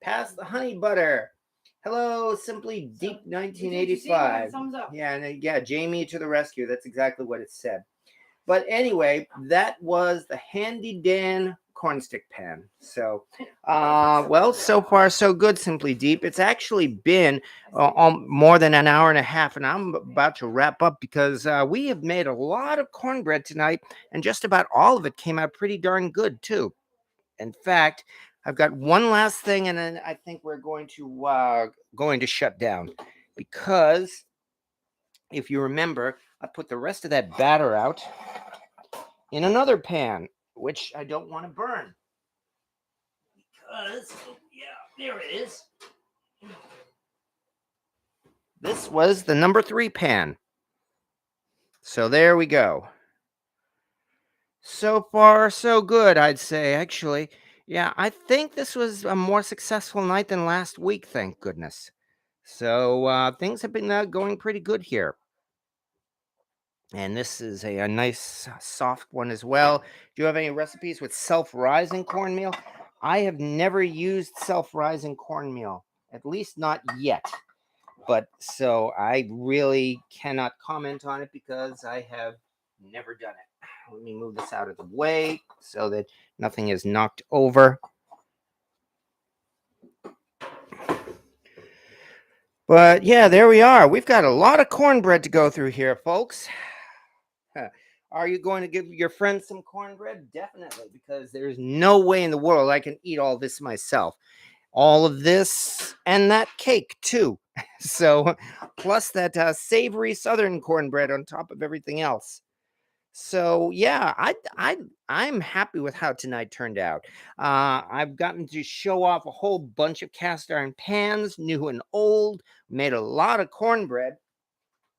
Pass the honey butter. Hello, Simply Deep 1985. Yeah, and yeah, Jamie to the rescue. That's exactly what it said. But anyway, that was the Handy Dan cornstick pan. So, well, so far so good, Simply Deep. It's actually been more than an hour and a half, and I'm about to wrap up because we have made a lot of cornbread tonight, and just about all of it came out pretty darn good, too. In fact, I've got one last thing, and then I think we're going to shut down because if you remember, I put the rest of that batter out in another pan, which I don't want to burn because there it is. This was the number 3 pan. So there we go. So far, so good, I'd say, actually. Yeah, I think this was a more successful night than last week, thank goodness. So things have been going pretty good here. And this is a nice soft one as well. Do you have any recipes with self-rising cornmeal? I have never used self-rising cornmeal, at least not yet. But so I really cannot comment on it because I have never done it. Let me move this out of the way so that nothing is knocked over. But yeah, there we are. We've got a lot of cornbread to go through here, folks. Are you going to give your friends some cornbread? Definitely, because there's no way in the world I can eat all this myself. all of this and that cake too. So plus that savory southern cornbread on top of everything else. So yeah, I'm happy with how tonight turned out. I've gotten to show off a whole bunch of cast iron pans, new and old. Made a lot of cornbread.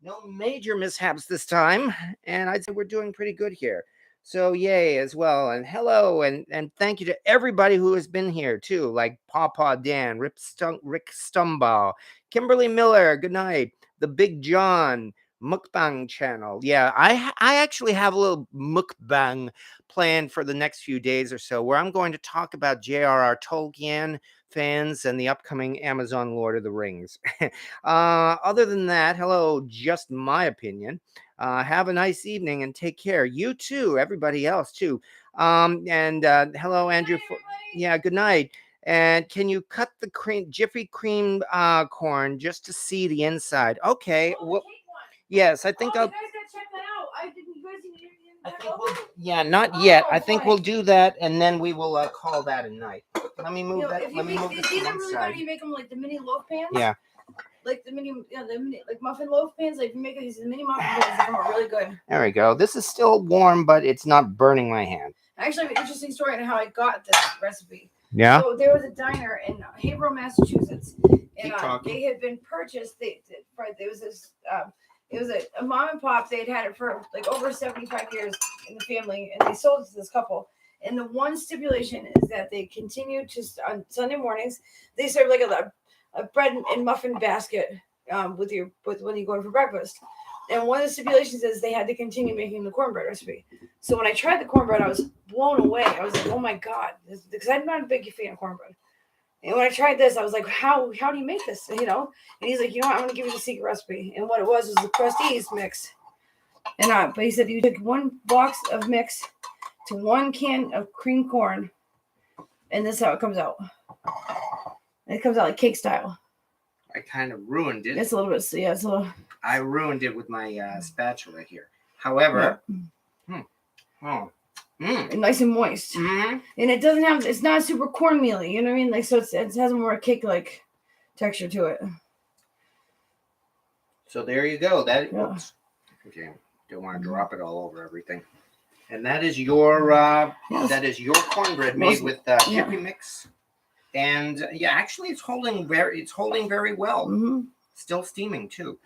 No major mishaps this time, and I'd say we're doing pretty good here. So yay as well, and hello, and thank you to everybody who has been here too, like Pawpaw Dan, Rick Stumbaugh, Kimberly Miller. Good night. The Big John mukbang channel. Yeah, I actually have a little mukbang planned for the next few days or so, where I'm going to talk about J.R.R. Tolkien fans and the upcoming Amazon Lord of the Rings. Other than that, hello, just my opinion. Have a nice evening and take care. You too, everybody else too. And hello, Andrew. Yeah, good night. And can you cut the Jiffy cream corn just to see the inside? Okay. Well, yes, I think You I'll. guys gotta check that out. You guys didn't I think we'll, yeah, not yet. I think we'll do that, and then we will call that a night. Let me move that. Let me move this to these are one really side. good. You make them like the mini loaf pans. Yeah. Like the mini, like muffin loaf pans. Like you make these mini muffin pans, they come out really good. There we go. This is still warm, but it's not burning my hand. I actually have an interesting story on how I got this recipe. Yeah. So there was a diner in Haverhill, Massachusetts, and they had been purchased. There was this. It was a mom and pop. They had it for like over 75 years in the family, and they sold it to this couple. And the one stipulation is that they continue to on Sunday mornings. They serve like a bread and muffin basket with when you go in for breakfast. And one of the stipulations is they had to continue making the cornbread recipe. So when I tried the cornbread, I was blown away. I was like, oh my god, because I'm not a big fan of cornbread. And when I tried this, I was like, how do you make this? You know? And he's like, you know what? I'm gonna give you the secret recipe. And what it was the Prestige mix. And but he said you took one box of mix to 1 can of cream corn, and this is how it comes out. And it comes out like cake style. I kind of ruined it. It's a little bit, yeah, it's a little. I ruined it with my spatula here. However, nice and moist, and it doesn't have. It's not super cornmealy. You know what I mean? Like so, it has more cake like texture to it. So there you go. That oops. Okay, don't want to drop it all over everything. And that is your cornbread made with Jiffy mix. And yeah, actually, it's holding very well. Mm-hmm. Still steaming too.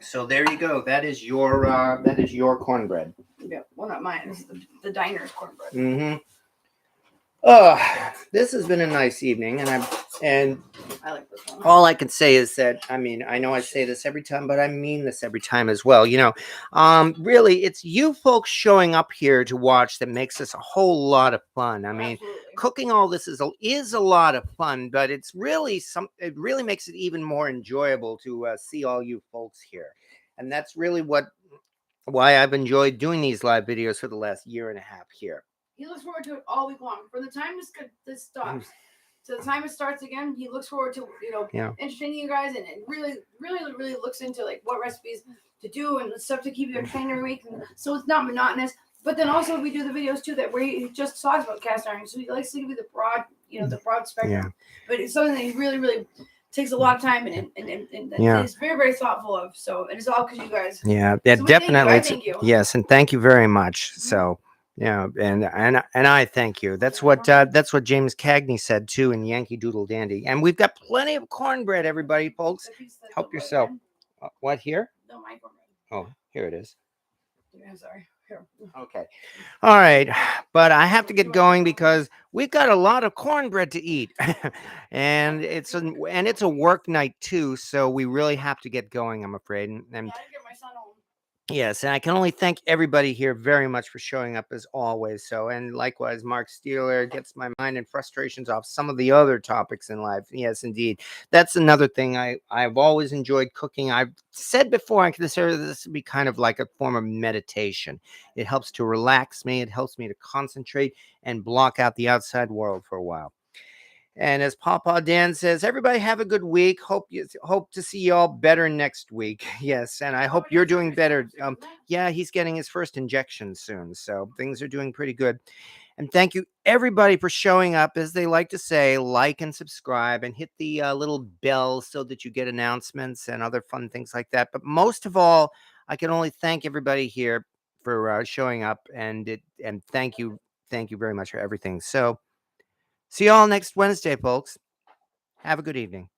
So there you go. That is your cornbread. Yeah, well, not mine. It's the diner's cornbread. Mm-hmm. This has been a nice evening, and I like this one. All I can say is that, I mean, I know I say this every time, but I mean this every time as well. You know, really, it's you folks showing up here to watch that makes this a whole lot of fun. I mean, cooking all this is a lot of fun, but it's really it really makes it even more enjoyable to see all you folks here. And that's really why I've enjoyed doing these live videos for the last year and a half here. He looks forward to it all week long. From the time this stops to the time it starts again, he looks forward to entertaining you guys, and really looks into like what recipes to do and stuff to keep you entertained every week, and so it's not monotonous. But then also we do the videos too where he just talks about cast iron, so he likes to give you the broad spectrum. Yeah. But it's something that he really takes a lot of time and it's very thoughtful of. So and it's all because you guys. Yeah, so definitely. Thank you. Yes, and thank you very much. So. Yeah, and I thank you. That's what James Cagney said too in Yankee Doodle Dandy. And we've got plenty of cornbread, everybody, folks. Help yourself. What here? No, my cornbread. Oh, here it is. Yeah, sorry. Here. Okay. All right, but I have to get going because we've got a lot of cornbread to eat, and it's a work night too. So we really have to get going. I'm afraid. And I didn't get my son home. Yes, and I can only thank everybody here very much for showing up as always. So, and likewise, Mark Steeler gets my mind and frustrations off some of the other topics in life. Yes, indeed. That's another thing I've always enjoyed cooking. I've said before, I consider this to be kind of like a form of meditation. It helps to relax me. It helps me to concentrate and block out the outside world for a while. And as Papa Dan says, everybody have a good week. Hope to see you all better next week. Yes, and I hope you're doing better. Yeah, he's getting his first injection soon, so things are doing pretty good. And thank you everybody for showing up. As they like to say, like and subscribe and hit the little bell so that you get announcements and other fun things like that. But most of all, I can only thank everybody here for showing up, and thank you very much for everything. So see you all next Wednesday, folks. Have a good evening.